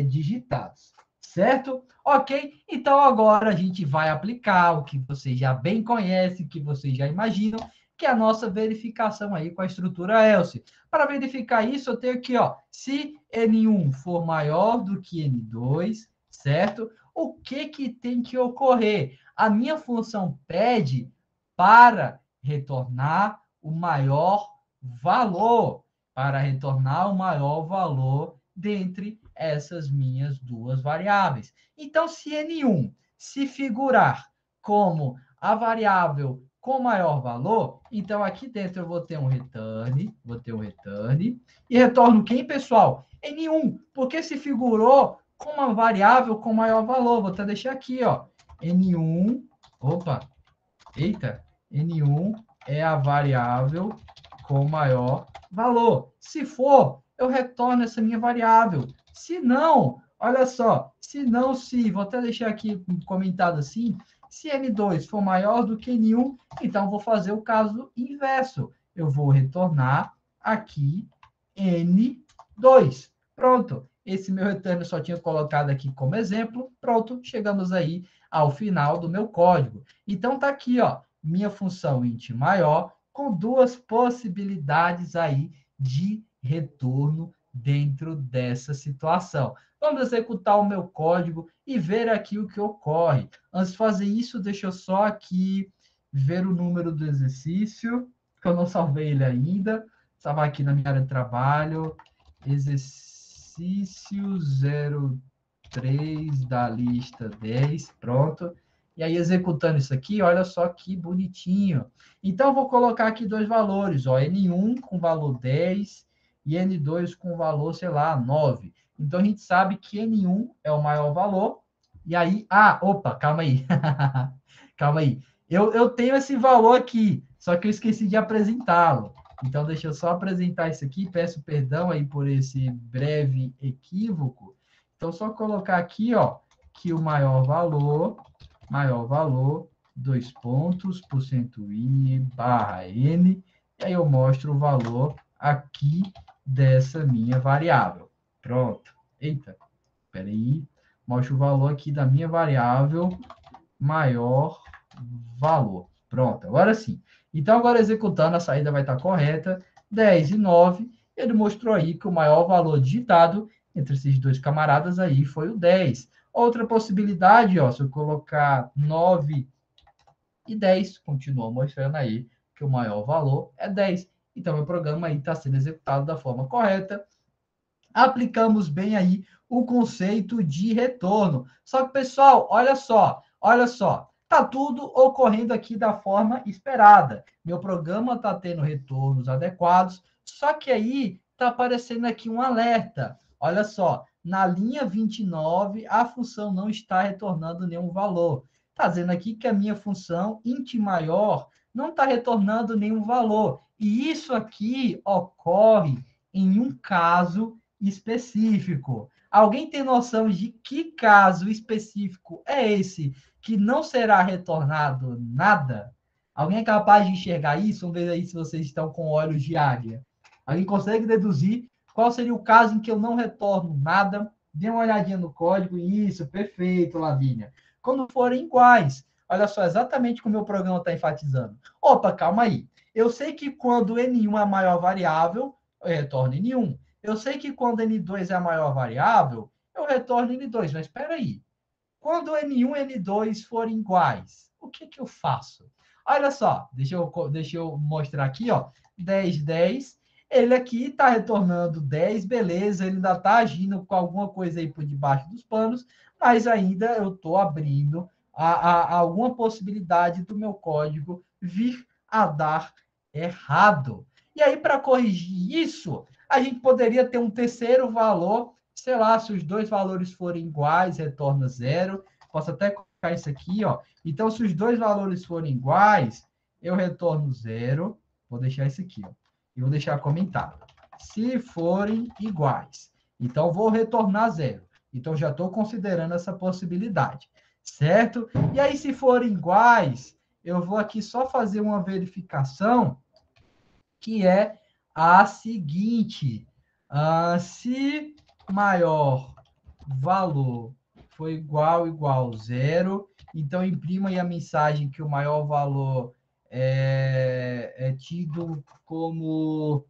digitados, certo? Ok? Então agora a gente vai aplicar o que vocês já bem conhecem, que vocês já imaginam, que é a nossa verificação aí com a estrutura else. Para verificar isso, eu tenho aqui, ó, se N1 for maior do que N2, certo? O que tem que ocorrer? A minha função pede para retornar o maior valor, para retornar o maior valor dentre essas minhas duas variáveis. Então, se N1 se figurar como a variável com maior valor, então aqui dentro eu vou ter um return, e retorno quem, pessoal? N1, porque se figurou com uma variável com maior valor. Vou até deixar aqui, ó, N1, N1 é a variável com maior valor. Se for, eu retorno essa minha variável. Se não, olha só, vou até deixar aqui comentado assim, se N2 for maior do que N1, então vou fazer o caso inverso. Eu vou retornar aqui N2. Pronto. Esse meu retorno eu só tinha colocado aqui como exemplo. Pronto, chegamos aí ao final do meu código. Então, tá aqui, ó, minha função int maior com duas possibilidades aí de retorno dentro dessa situação. Vamos executar o meu código e ver aqui o que ocorre. Antes de fazer isso, deixa eu só aqui ver o número do exercício, que eu não salvei ele ainda. Estava aqui na minha área de trabalho. Exercício 03 da lista 10. Pronto. E aí, executando isso aqui, olha só que bonitinho. Então, vou colocar aqui dois valores, ó, N1 com valor 10 e N2 com valor, sei lá, 9. Então, a gente sabe que N1 é o maior valor. E aí... calma aí. Calma aí. Eu tenho esse valor aqui, só que eu esqueci de apresentá-lo. Então, deixa eu só apresentar isso aqui. Peço perdão aí por esse breve equívoco. Então, só colocar aqui, ó, que o maior valor, 2 pontos, %i barra n, e aí eu mostro o valor aqui dessa minha variável. Pronto. Eita, espera aí. Mostro o valor aqui da minha variável maior valor. Pronto, agora sim. Então, agora executando, a saída vai estar correta. 10 e 9, ele mostrou aí que o maior valor digitado entre esses dois camaradas aí foi o 10. Outra possibilidade, ó, se eu colocar 9 e 10, continua mostrando aí que o maior valor é 10. Então, meu programa aí está sendo executado da forma correta. Aplicamos bem aí o conceito de retorno. Só que, pessoal, olha só, tá tudo ocorrendo aqui da forma esperada. Meu programa está tendo retornos adequados, só que aí está aparecendo aqui um alerta. Olha só, na linha 29, a função não está retornando nenhum valor. Está dizendo aqui que a minha função int maior não está retornando nenhum valor. E isso aqui ocorre em um caso específico. Alguém tem noção de que caso específico é esse que não será retornado nada? Alguém é capaz de enxergar isso? Vamos ver aí se vocês estão com olhos de águia. Alguém consegue deduzir qual seria o caso em que eu não retorno nada? Dê uma olhadinha no código. Isso, perfeito, Lavínia. Quando forem iguais. Olha só, exatamente como o meu programa está enfatizando. Opa, calma aí. Eu sei que quando N1 é a maior variável, eu retorno N1. Eu sei que quando N2 é a maior variável, eu retorno N2. Mas espera aí. Quando N1 e N2 forem iguais, o que eu faço? Olha só, deixa eu mostrar aqui, ó. 10, 10. Ele aqui está retornando 10, beleza. Ele ainda está agindo com alguma coisa aí por debaixo dos panos, mas ainda eu estou abrindo alguma possibilidade do meu código vir a dar errado. E aí, para corrigir isso, a gente poderia ter um terceiro valor, sei lá, se os dois valores forem iguais, retorna 0. Posso até colocar isso aqui, ó. Então, se os dois valores forem iguais, eu retorno 0. Vou deixar isso aqui, ó. E vou deixar comentado. Se forem iguais. Então, vou retornar 0. Então, já estou considerando essa possibilidade. Certo? E aí, se forem iguais, eu vou aqui só fazer uma verificação, que é a seguinte. Se maior valor for igual 0, então imprima aí a mensagem que o maior valor é tido como...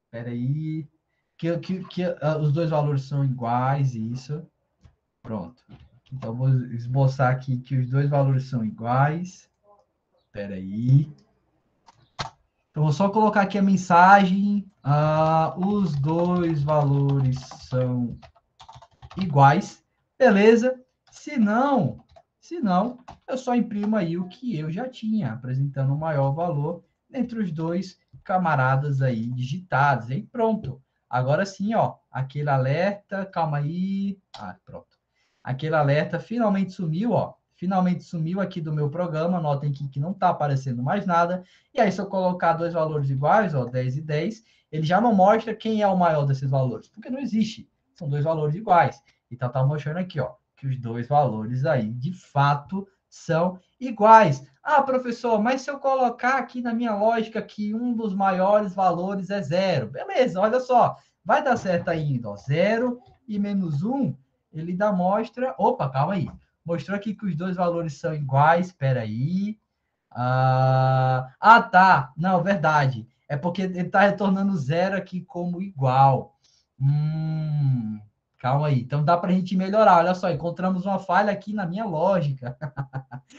espera aí. Que os dois valores são iguais, isso. Pronto. Então, vou esboçar aqui que os dois valores são iguais. Espera aí. Então, vou só colocar aqui a mensagem. Os dois valores são iguais. Beleza? Se não, Se não, eu só imprimo aí o que eu já tinha, apresentando o maior valor entre os dois camaradas aí digitados. E pronto. Agora sim, ó, aquele alerta, calma aí. Ah, pronto. Aquele alerta finalmente sumiu, ó. Finalmente sumiu aqui do meu programa. Notem aqui que não está aparecendo mais nada. E aí, se eu colocar dois valores iguais, ó, 10 e 10, ele já não mostra quem é o maior desses valores, porque não existe. São dois valores iguais. Então, está mostrando aqui, ó, que os dois valores aí, de fato, são iguais. Ah, professor, mas se eu colocar aqui na minha lógica que um dos maiores valores é zero. Beleza, olha só. Vai dar certo ainda, ó. 0 e menos 1, ele dá mostra... Opa, calma aí. Mostrou aqui que os dois valores são iguais. Espera aí. Tá. Não, verdade. É porque ele está retornando zero aqui como igual. Calma aí. então dá para a gente melhorar. Olha só, encontramos uma falha aqui na minha lógica.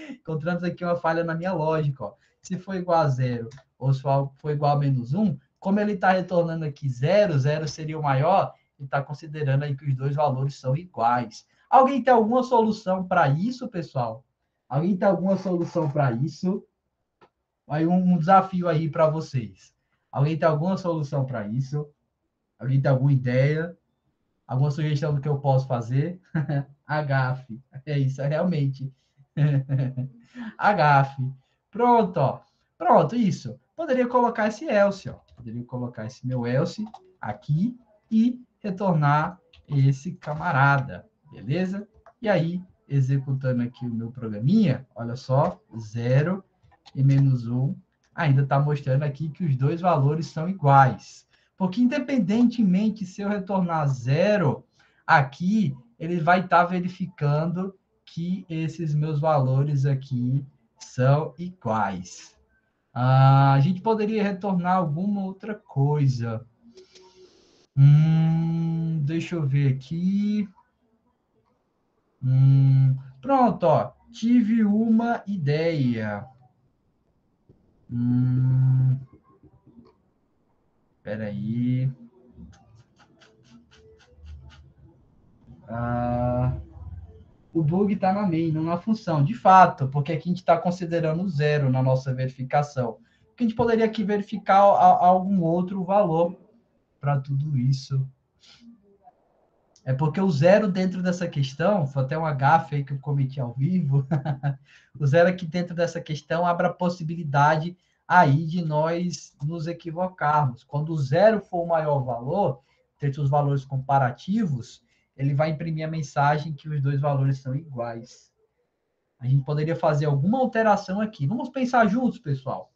Encontramos aqui uma falha na minha lógica. Ó. Se for igual a zero ou se for igual a menos 1, como ele está retornando aqui zero, zero seria o maior, ele está considerando aí que os dois valores são iguais. Alguém tem alguma solução para isso, pessoal? Alguém tem alguma solução para isso? Aí um desafio aí para vocês. Alguém tem alguma solução para isso? Alguém tem alguma ideia? Alguma sugestão do que eu posso fazer? Agafe. É isso, é realmente. Agafe. Pronto, ó. Pronto, isso. Poderia colocar esse else, ó. Poderia colocar esse meu else aqui e retornar esse camarada, beleza? E aí, executando aqui o meu programinha, olha só, 0 e menos 1, ainda está mostrando aqui que os dois valores são iguais. Porque independentemente se eu retornar 0 aqui, ele vai estar verificando que esses meus valores aqui são iguais. A gente poderia retornar alguma outra coisa. Deixa eu ver aqui. Pronto, ó. Tive uma ideia. Espera aí. O bug está na main, não na função. De fato, porque aqui a gente está considerando zero na nossa verificação. Porque a gente poderia aqui verificar algum outro valor para tudo isso. É porque o zero dentro dessa questão, foi até uma gafe aí que eu cometi ao vivo, o zero aqui dentro dessa questão abre a possibilidade aí de nós nos equivocarmos. Quando o zero for o maior valor, entre os valores comparativos, ele vai imprimir a mensagem que os dois valores são iguais. A gente poderia fazer alguma alteração aqui. Vamos pensar juntos, pessoal.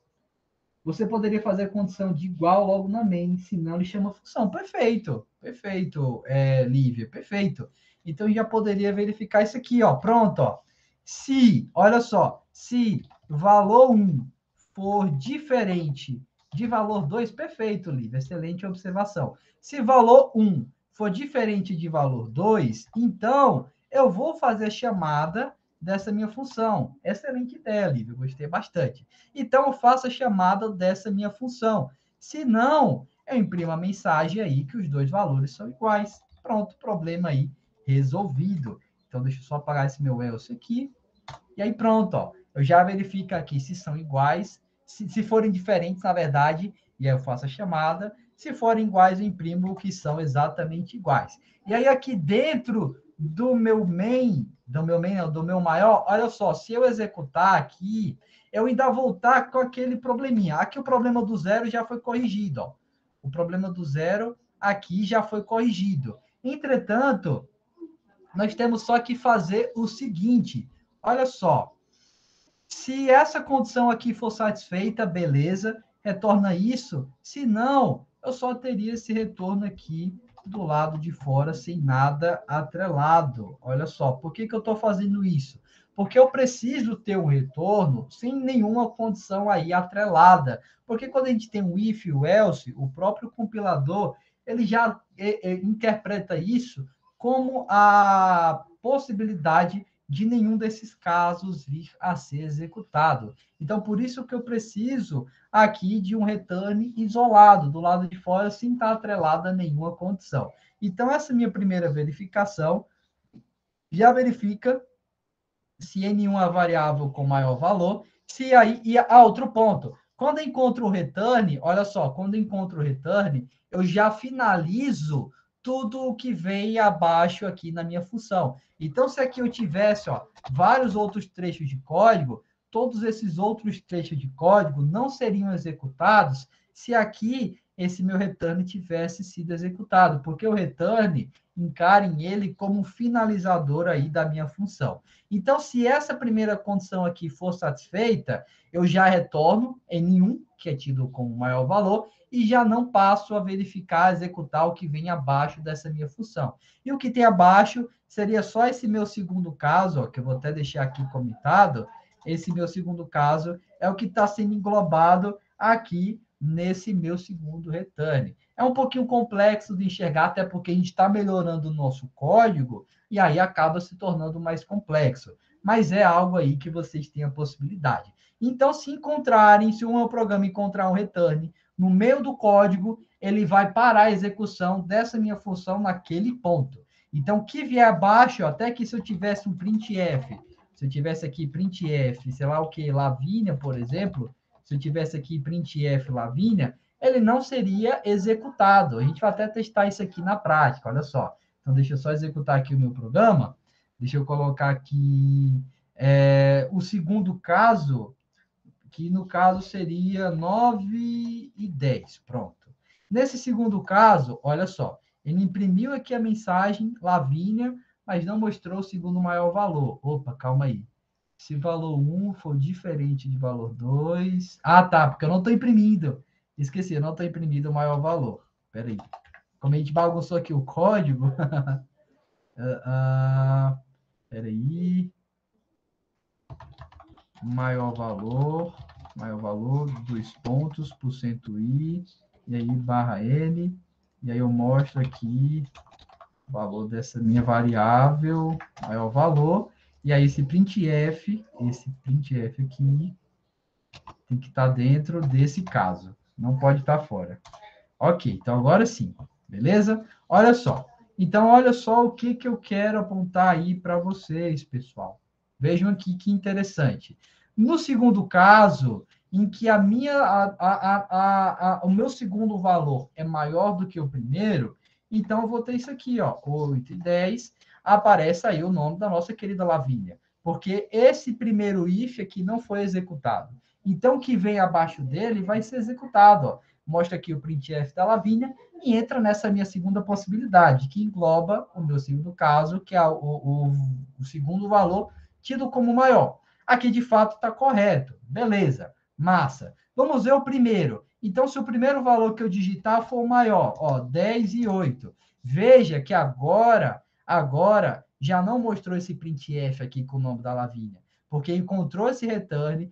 Você poderia fazer a condição de igual logo na main, senão ele chama função. Perfeito, perfeito, Lívia, perfeito. Então, já poderia verificar isso aqui, ó. Pronto, ó. Se, olha só, se valor 1 for diferente de valor 2, perfeito, Lívia, excelente observação. Se valor 1 for diferente de valor 2, então eu vou fazer a chamada dessa minha função. Excelente ideia, Lívia, gostei bastante. Então, eu faço a chamada dessa minha função. Se não, eu imprimo a mensagem aí que os dois valores são iguais. Pronto, problema aí resolvido. Então, deixa eu só apagar esse meu else aqui. E aí, pronto, ó. Eu já verifico aqui se são iguais. Se forem diferentes, na verdade, e aí eu faço a chamada. Se forem iguais, eu imprimo que são exatamente iguais. E aí, aqui dentro do meu main, do meu maior, olha só, se eu executar aqui, eu ainda voltar com aquele probleminha. Aqui o problema do zero já foi corrigido, ó. O problema do zero aqui já foi corrigido. Entretanto, nós temos só que fazer o seguinte, olha só, se essa condição aqui for satisfeita, beleza, retorna isso. Se não, eu só teria esse retorno aqui do lado de fora, sem nada atrelado. Olha só, por que eu estou fazendo isso? Porque eu preciso ter um retorno sem nenhuma condição aí atrelada. Porque quando a gente tem o if e o else, o próprio compilador, ele já interpreta isso como a possibilidade de nenhum desses casos vir a ser executado. Então, por isso que eu preciso aqui de um return isolado, do lado de fora, sem estar atrelada a nenhuma condição. Então, essa minha primeira verificação já verifica se N1 é a variável com maior valor, se aí... E outro ponto. Quando eu encontro o return, olha só, quando eu encontro o return, eu já finalizo tudo o que vem abaixo aqui na minha função. Então, se aqui eu tivesse, ó, vários outros trechos de código, todos esses outros trechos de código não seriam executados se aqui esse meu return tivesse sido executado, porque o return, encarem ele como um finalizador aí da minha função. Então, se essa primeira condição aqui for satisfeita, eu já retorno N1, que é tido como maior valor, e já não passo a verificar, executar o que vem abaixo dessa minha função. E o que tem abaixo seria só esse meu segundo caso, ó, que eu vou até deixar aqui comentado. Esse meu segundo caso é o que está sendo englobado aqui nesse meu segundo return. É um pouquinho complexo de enxergar, até porque a gente está melhorando o nosso código, e aí acaba se tornando mais complexo. Mas é algo aí que vocês têm a possibilidade. Então, se encontrarem, se um programa encontrar um return no meio do código, ele vai parar a execução dessa minha função naquele ponto. Então, o que vier abaixo, até que se eu tivesse um printf, se eu tivesse aqui printf, sei lá o que, Lavínia, por exemplo, se eu tivesse aqui printf Lavínia, ele não seria executado. A gente vai até testar isso aqui na prática, olha só. Então, deixa eu só executar aqui o meu programa. Deixa eu colocar aqui o segundo caso, que no caso seria 9 e 10. Pronto. Nesse segundo caso, olha só, ele imprimiu aqui a mensagem Lavínia, mas não mostrou o segundo maior valor. Opa, calma aí. Se valor 1 for diferente de valor 2... Ah, tá, porque eu não estou imprimindo. Esqueci, eu não estou imprimindo o maior valor. Espera aí. Como a gente bagunçou aqui o código... Espera aí. Maior valor, 2 pontos, %i, e aí barra n, e aí eu mostro aqui o valor dessa minha variável, maior valor, e aí esse printf aqui, tem que estar dentro desse caso, não pode estar fora. Ok, então agora sim, beleza? Olha só, então olha só o que eu quero apontar aí para vocês, pessoal. Vejam aqui que interessante. No segundo caso, em que o meu segundo valor é maior do que o primeiro, então eu vou ter isso aqui, ó, 8 e 10, aparece aí o nome da nossa querida Lavínia, porque esse primeiro if aqui não foi executado. Então, o que vem abaixo dele vai ser executado, ó. Mostra aqui o printf da Lavínia e entra nessa minha segunda possibilidade, que engloba o meu segundo caso, que é o segundo valor tido como maior. Aqui, de fato, está correto. Beleza, massa. Vamos ver o primeiro. Então, se o primeiro valor que eu digitar for o maior, ó, 10 e 8. Veja que agora já não mostrou esse printf aqui com o nome da Lavínia, porque encontrou esse return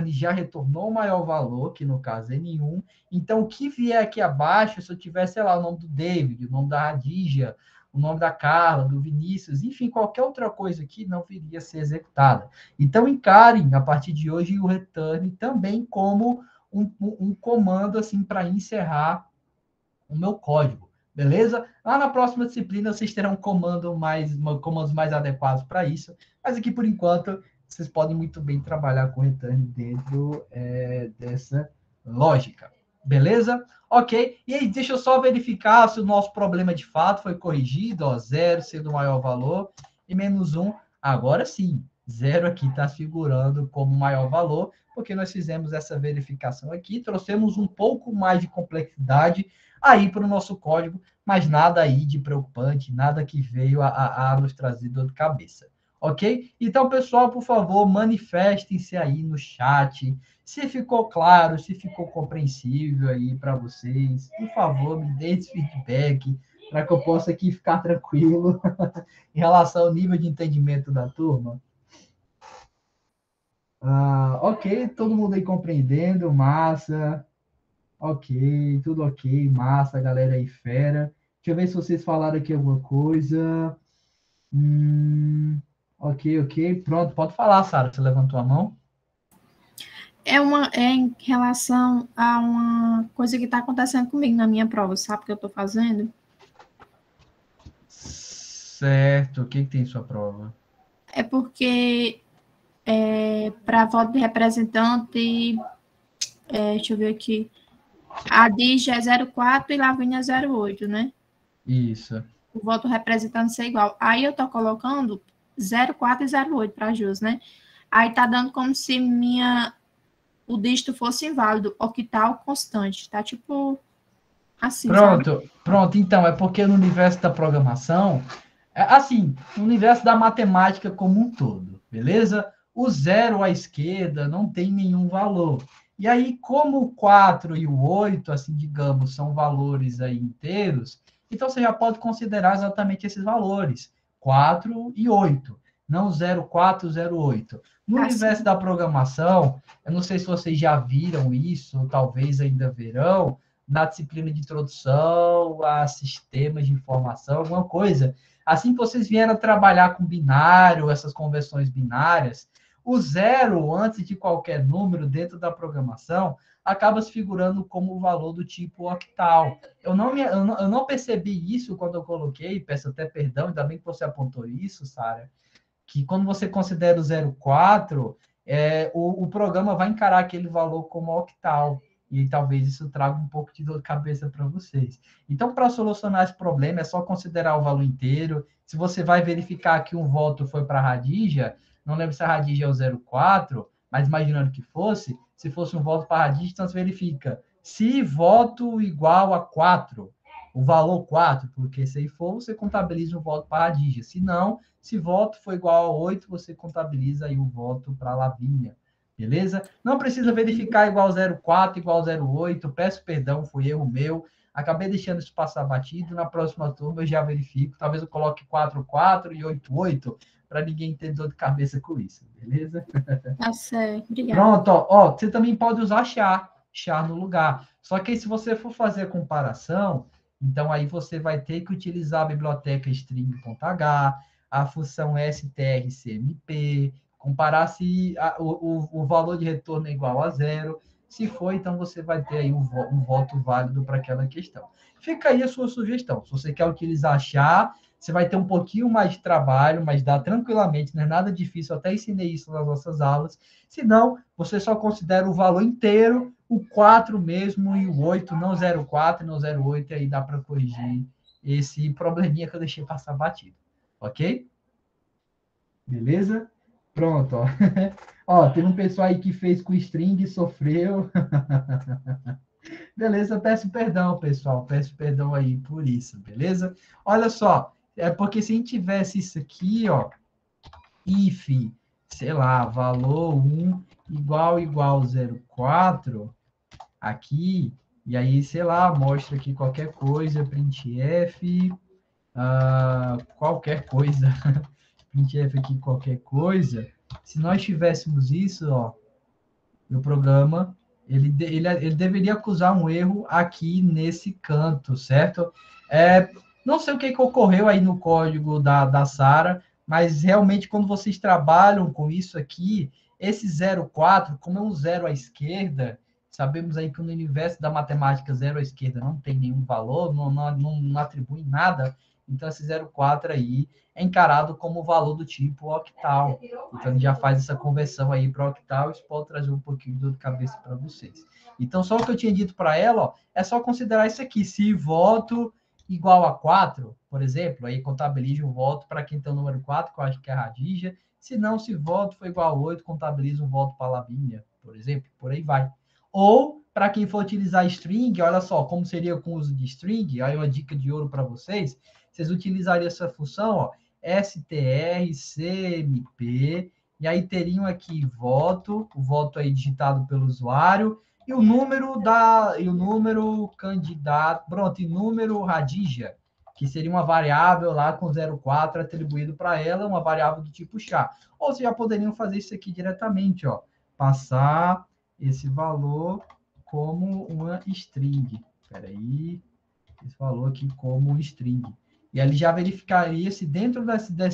já retornou o maior valor, que no caso é N1. Então, o que vier aqui abaixo, se eu tiver, sei lá, o nome do David, o nome da Radija, o nome da Carla, do Vinícius, enfim, qualquer outra coisa aqui não viria a ser executada. Então, encarem, a partir de hoje, o return também como um comando, assim, para encerrar o meu código. Beleza? Lá na próxima disciplina, vocês terão comandos mais adequados para isso. Mas aqui, por enquanto, vocês podem muito bem trabalhar com return dentro dessa lógica. Beleza? Ok. E aí, deixa eu só verificar se o nosso problema de fato foi corrigido. Ó, 0 sendo o maior valor e menos 1. Agora sim, 0 aqui está figurando como maior valor, porque nós fizemos essa verificação aqui, trouxemos um pouco mais de complexidade aí para o nosso código, mas nada aí de preocupante, nada que veio a nos trazer dor de cabeça. Ok? Então, pessoal, por favor, manifestem-se aí no chat, se ficou claro, se ficou compreensível aí para vocês. Por favor, me dê esse feedback para que eu possa aqui ficar tranquilo em relação ao nível de entendimento da turma. Ok, todo mundo aí compreendendo, massa. Ok, tudo ok, massa, galera aí fera. Deixa eu ver se vocês falaram aqui alguma coisa. Ok. Pronto, pode falar, Sara. Você levantou a mão? É em relação a uma coisa que está acontecendo comigo na minha prova. Sabe o que eu estou fazendo? Certo. O que tem em sua prova? É porque para voto de representante, deixa eu ver aqui, a Dígia é 04 e Lavínia é 08, né? Isso. O voto representante ser igual. Aí eu tô colocando 04 e 08 para Jus, né? Aí tá dando como se o dígito fosse inválido, octal constante. Tá tipo assim, sabe? Pronto. Então, é porque no universo da programação, assim, no universo da matemática como um todo, beleza? O zero à esquerda não tem nenhum valor. E aí, como o 4 e o 8, assim, digamos, são valores aí inteiros, então você já pode considerar exatamente esses valores, 4 e 8, não 0, 4, 0, 8. No universo Assim. da programação, eu não sei se vocês já viram isso, ou talvez ainda verão, na disciplina de introdução a sistemas de informação, alguma coisa. Assim que vocês vieram trabalhar com binário, essas conversões binárias, o zero antes de qualquer número dentro da programação acaba se figurando como o valor do tipo octal. Eu não percebi isso quando eu coloquei, peço até perdão, ainda bem que você apontou isso, Sara, que quando você considera o 0,4, o programa vai encarar aquele valor como octal. E talvez isso traga um pouco de dor de cabeça para vocês. Então, para solucionar esse problema, é só considerar o valor inteiro. Se você vai verificar que um voto foi para a Radija, não lembro se a Radija é o 0,4, mas imaginando que fosse, se fosse um voto para a Radija, então você verifica. Se voto igual a 4, o valor 4, porque se for, você contabiliza o voto para a Radija. Se não, se voto for igual a 8, você contabiliza aí o voto para a Lavínia. Beleza? Não precisa verificar igual 0,4, igual 0,8. Peço perdão, foi erro meu. Acabei deixando isso passar batido. Na próxima turma eu já verifico. Talvez eu coloque 4,4 e 8,8 para ninguém ter dor de cabeça com isso. Beleza? Tá certo. Obrigada. Pronto, ó, você também pode usar char no lugar. Só que aí, se você for fazer a comparação, então aí você vai ter que utilizar a biblioteca string.h, a função strcmp, comparar se o valor de retorno é igual a zero. Se for, então você vai ter aí um voto válido para aquela questão. Fica aí a sua sugestão. Se você quer utilizar char, você vai ter um pouquinho mais de trabalho, mas dá tranquilamente, não é nada difícil, eu até ensinei isso nas nossas aulas. Se não, você só considera o valor inteiro, o 4 mesmo e o 8, não 0,4 e não 0,8, e aí dá para corrigir esse probleminha que eu deixei passar batido. Ok? Beleza? Pronto, ó. Ó, tem um pessoal aí que fez com string e sofreu. Beleza, peço perdão, pessoal. Peço perdão aí por isso, beleza? Olha só, é porque se a gente tivesse isso aqui, ó, if, sei lá, valor 1 igual 0,4, aqui, e aí, sei lá, mostra aqui qualquer coisa, printf, qualquer coisa, printf aqui qualquer coisa, se nós tivéssemos isso, ó, no programa, ele deveria acusar um erro aqui nesse canto, certo? Não sei o que ocorreu aí no código da Sara, mas realmente quando vocês trabalham com isso aqui, esse 0,4, como é um zero à esquerda, sabemos aí que no universo da matemática, zero à esquerda não tem nenhum valor, não atribui nada, então esse 0,4 aí é encarado como o valor do tipo octal. Então, já faz essa conversão aí para octal, isso pode trazer um pouquinho de dor de cabeça para vocês. Então, só o que eu tinha dito para ela, ó, é só considerar isso aqui. Se voto igual a 4, por exemplo, aí contabilize um voto para quem tem o número 4, que eu acho que é a Radija. Se não, se voto for igual a 8, contabiliza um voto para a Lavínia, por exemplo, por aí vai. Ou, para quem for utilizar string, olha só, como seria com o uso de string, aí uma dica de ouro para vocês, vocês utilizariam essa função, ó, strcmp, e aí teriam aqui voto, o voto aí digitado pelo usuário, e o número candidato, pronto, e número Radija, que seria uma variável lá com 0,4 atribuído para ela, uma variável do tipo char. Ou vocês já poderiam fazer isso aqui diretamente, ó, passar esse valor como uma string. Espera aí, esse valor aqui como um string. E ele já verificaria se dentro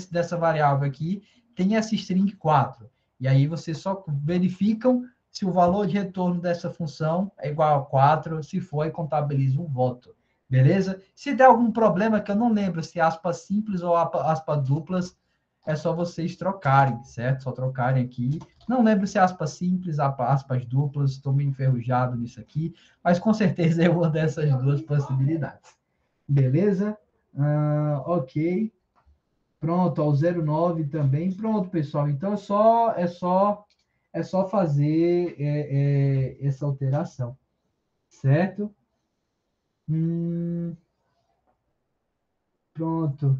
dessa variável aqui tem essa string 4. E aí vocês só verificam se o valor de retorno dessa função é igual a 4, se for, e contabiliza um voto. Beleza? Se der algum problema, que eu não lembro se aspas simples ou aspas duplas, é só vocês trocarem, certo? Só trocarem aqui. Não lembro se é aspas simples, aspas duplas, estou meio enferrujado nisso aqui, mas com certeza é uma dessas duas possibilidades. Beleza? Ok. Pronto, ao 09 também. Pronto, pessoal. Então é só fazer essa alteração, certo? Pronto.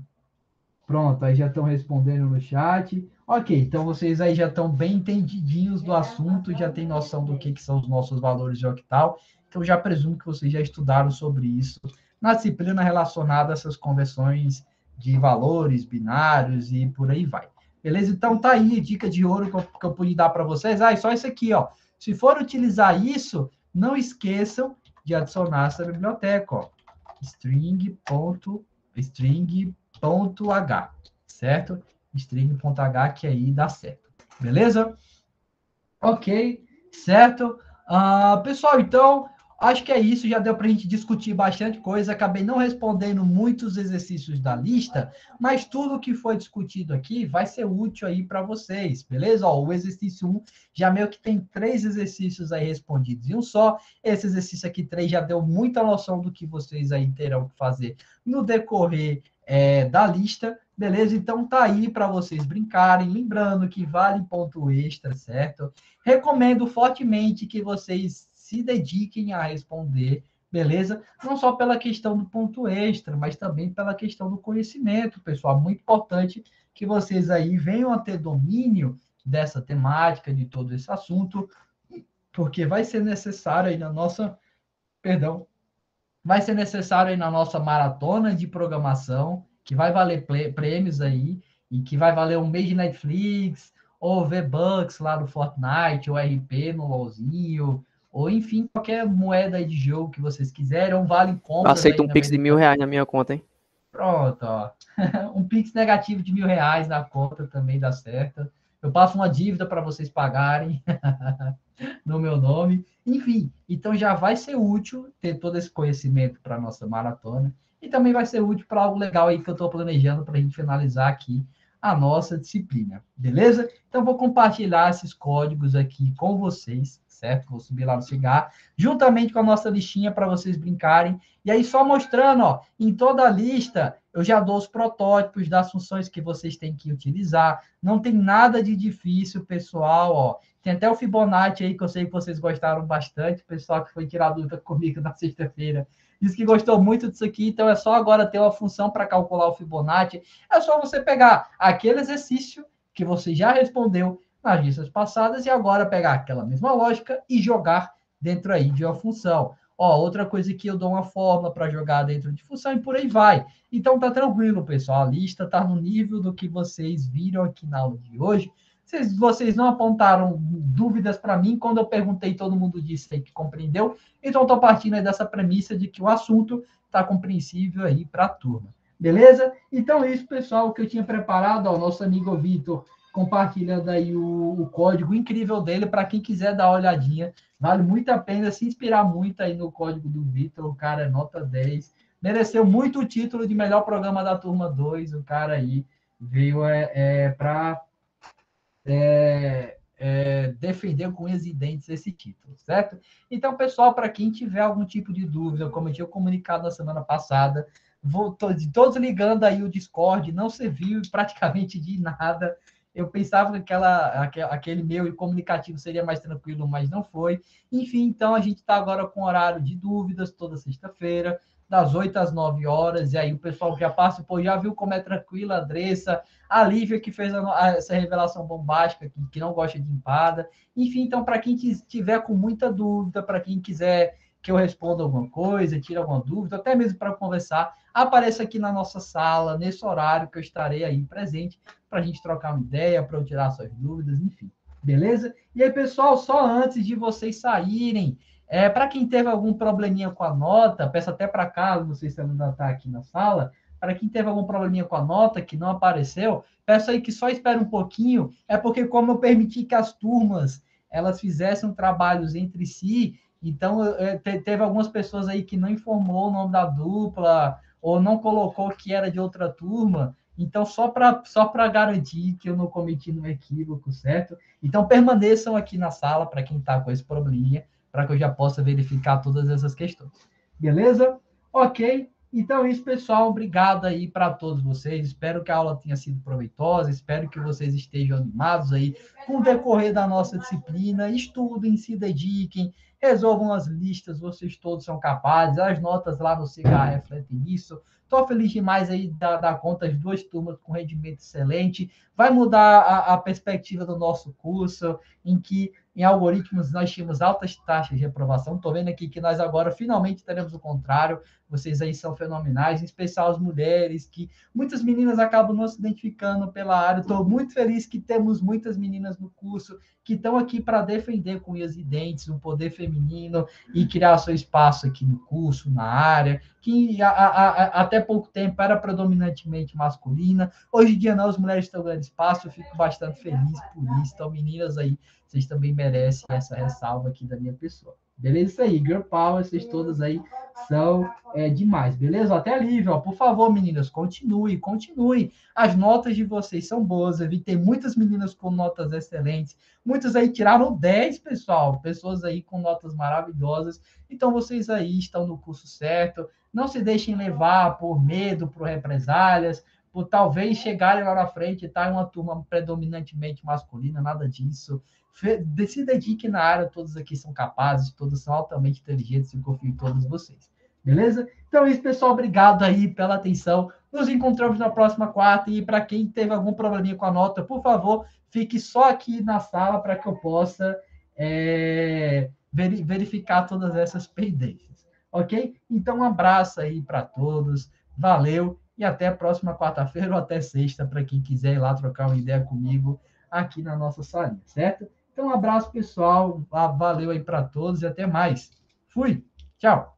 Pronto, aí já estão respondendo no chat. Ok, então vocês aí já estão bem entendidinhos do assunto, já tem noção do que são os nossos valores de octal. Então já presumo que vocês já estudaram sobre isso na disciplina relacionada a essas conversões de valores binários e por aí vai. Beleza? Então tá aí, dica de ouro que eu pude dar para vocês. Ah, e só isso aqui, ó. Se for utilizar isso, não esqueçam de adicionar essa biblioteca, ó. String.h, certo? String.h, que aí dá certo. Beleza? Ok, certo? Pessoal, então, acho que é isso. Já deu para a gente discutir bastante coisa. Acabei não respondendo muitos exercícios da lista, mas tudo que foi discutido aqui vai ser útil aí para vocês, beleza? Ó, o exercício 1 já meio que tem 3 exercícios aí respondidos em um só. Esse exercício aqui 3 já deu muita noção do que vocês aí terão que fazer no decorrer da lista, beleza? Então tá aí para vocês brincarem, lembrando que vale ponto extra, certo? Recomendo fortemente que vocês se dediquem a responder, beleza? Não só pela questão do ponto extra, mas também pela questão do conhecimento, pessoal. Muito importante que vocês aí venham a ter domínio dessa temática, de todo esse assunto, porque vai ser necessário aí na nossa, vai ser necessário aí na nossa maratona de programação, que vai valer prêmios aí, e que vai valer um mês de Netflix, ou V-Bucks lá no Fortnite, ou RP no LoLzinho, ou enfim, qualquer moeda aí de jogo que vocês quiserem, ou vale compras. Eu aceito um Pix de R$1.000 na minha conta, hein? Pronto, ó. Um Pix negativo de R$1.000 na conta também dá certo. Eu passo uma dívida para vocês pagarem no meu nome. Enfim, então já vai ser útil ter todo esse conhecimento para a nossa maratona. E também vai ser útil para algo legal aí que eu estou planejando para a gente finalizar aqui a nossa disciplina. Beleza? Então, vou compartilhar esses códigos aqui com vocês, certo? Vou subir lá no Cigar, juntamente com a nossa listinha para vocês brincarem. E aí, só mostrando, ó, em toda a lista, eu já dou os protótipos das funções que vocês têm que utilizar. Não tem nada de difícil, pessoal, ó. Tem até o Fibonacci aí, que eu sei que vocês gostaram bastante. O pessoal que foi tirar dúvida comigo na sexta-feira disse que gostou muito disso aqui. Então, é só agora ter uma função para calcular o Fibonacci. É só você pegar aquele exercício que você já respondeu nas listas passadas e agora pegar aquela mesma lógica e jogar dentro aí de uma função. Ó, outra coisa que eu dou uma fórmula para jogar dentro de função e por aí vai. Então, tá tranquilo, pessoal. A lista tá no nível do que vocês viram aqui na aula de hoje. Vocês não apontaram dúvidas para mim. Quando eu perguntei, todo mundo disse aí que compreendeu. Então, estou partindo aí dessa premissa de que o assunto está compreensível aí para a turma. Beleza? Então, é isso, pessoal, que eu tinha preparado. Ó, nosso amigo Vitor compartilhando aí o código incrível dele para quem quiser dar uma olhadinha. Vale muito a pena se inspirar muito aí no código do Vitor. O cara é nota 10. Mereceu muito o título de melhor programa da turma 2. O cara aí veio para defender com unhas e dentes esse título, certo? Então, pessoal, para quem tiver algum tipo de dúvida, como eu tinha comunicado na semana passada, todos ligando aí o Discord, não serviu praticamente de nada. Eu pensava que aquele meu comunicativo seria mais tranquilo, mas não foi. Enfim, então a gente está agora com horário de dúvidas toda sexta-feira, das 8 às 9 horas, e aí o pessoal que já participou já viu como é tranquilo, a Andressa, a Lívia que fez essa revelação bombástica, que não gosta de empada. Enfim, então, para quem estiver com muita dúvida, para quem quiser que eu responda alguma coisa, tire alguma dúvida, até mesmo para conversar, apareça aqui na nossa sala, nesse horário que eu estarei aí presente, para a gente trocar uma ideia, para eu tirar suas dúvidas, enfim. Beleza? E aí, pessoal, só antes de vocês saírem, para quem teve algum probleminha com a nota, peço até para Carlos, não sei se ela ainda está aqui na sala, para quem teve algum probleminha com a nota que não apareceu, peço aí que só espere um pouquinho, porque como eu permiti que as turmas elas fizessem trabalhos entre si, então teve algumas pessoas aí que não informou o nome da dupla, ou não colocou que era de outra turma, Então, só para garantir que eu não cometi um equívoco, certo? Então, permaneçam aqui na sala para quem está com esse probleminha, para que eu já possa verificar todas essas questões. Beleza? Ok. Então é isso, pessoal. Obrigado aí para todos vocês. Espero que a aula tenha sido proveitosa. Espero que vocês estejam animados aí com o decorrer da nossa disciplina. Estudem, se dediquem, resolvam as listas. Vocês todos são capazes. As notas lá no CH refletem isso. Estou feliz demais aí da conta as 2 turmas com rendimento excelente. Vai mudar a perspectiva do nosso curso, em que em algoritmos nós tínhamos altas taxas de aprovação. Estou vendo aqui que nós agora finalmente teremos o contrário. Vocês aí são fenomenais, em especial as mulheres, que muitas meninas acabam não se identificando pela área. Estou muito feliz que temos muitas meninas no curso que estão aqui para defender com unhas e dentes o poder feminino e criar seu espaço aqui no curso, na área, que até pouco tempo era predominantemente masculina. Hoje em dia não, as mulheres estão ganhando espaço, eu fico bastante feliz por isso. Então, meninas aí, vocês também merecem essa ressalva aqui da minha pessoa. Beleza? Isso aí, Girl Power, vocês todas aí são demais, beleza? Até a Lívia, ó, por favor, meninas, continue. As notas de vocês são boas, eu vi que tem muitas meninas com notas excelentes, muitas aí tiraram 10, pessoal, pessoas aí com notas maravilhosas, então vocês aí estão no curso certo, não se deixem levar por medo, por represálias, por talvez chegarem lá na frente e estar em uma turma predominantemente masculina, nada disso. Se dediquem na área, todos aqui são capazes, todos são altamente inteligentes, eu confio em todos vocês. Beleza? Então é isso, pessoal. Obrigado aí pela atenção. Nos encontramos na próxima quarta. E para quem teve algum probleminha com a nota, por favor, fique só aqui na sala para que eu possa verificar todas essas pendências. Ok? Então, um abraço aí para todos. Valeu. E até a próxima quarta-feira ou até sexta, para quem quiser ir lá trocar uma ideia comigo aqui na nossa salinha, certo? Então, um abraço, pessoal. Valeu aí para todos e até mais. Fui. Tchau.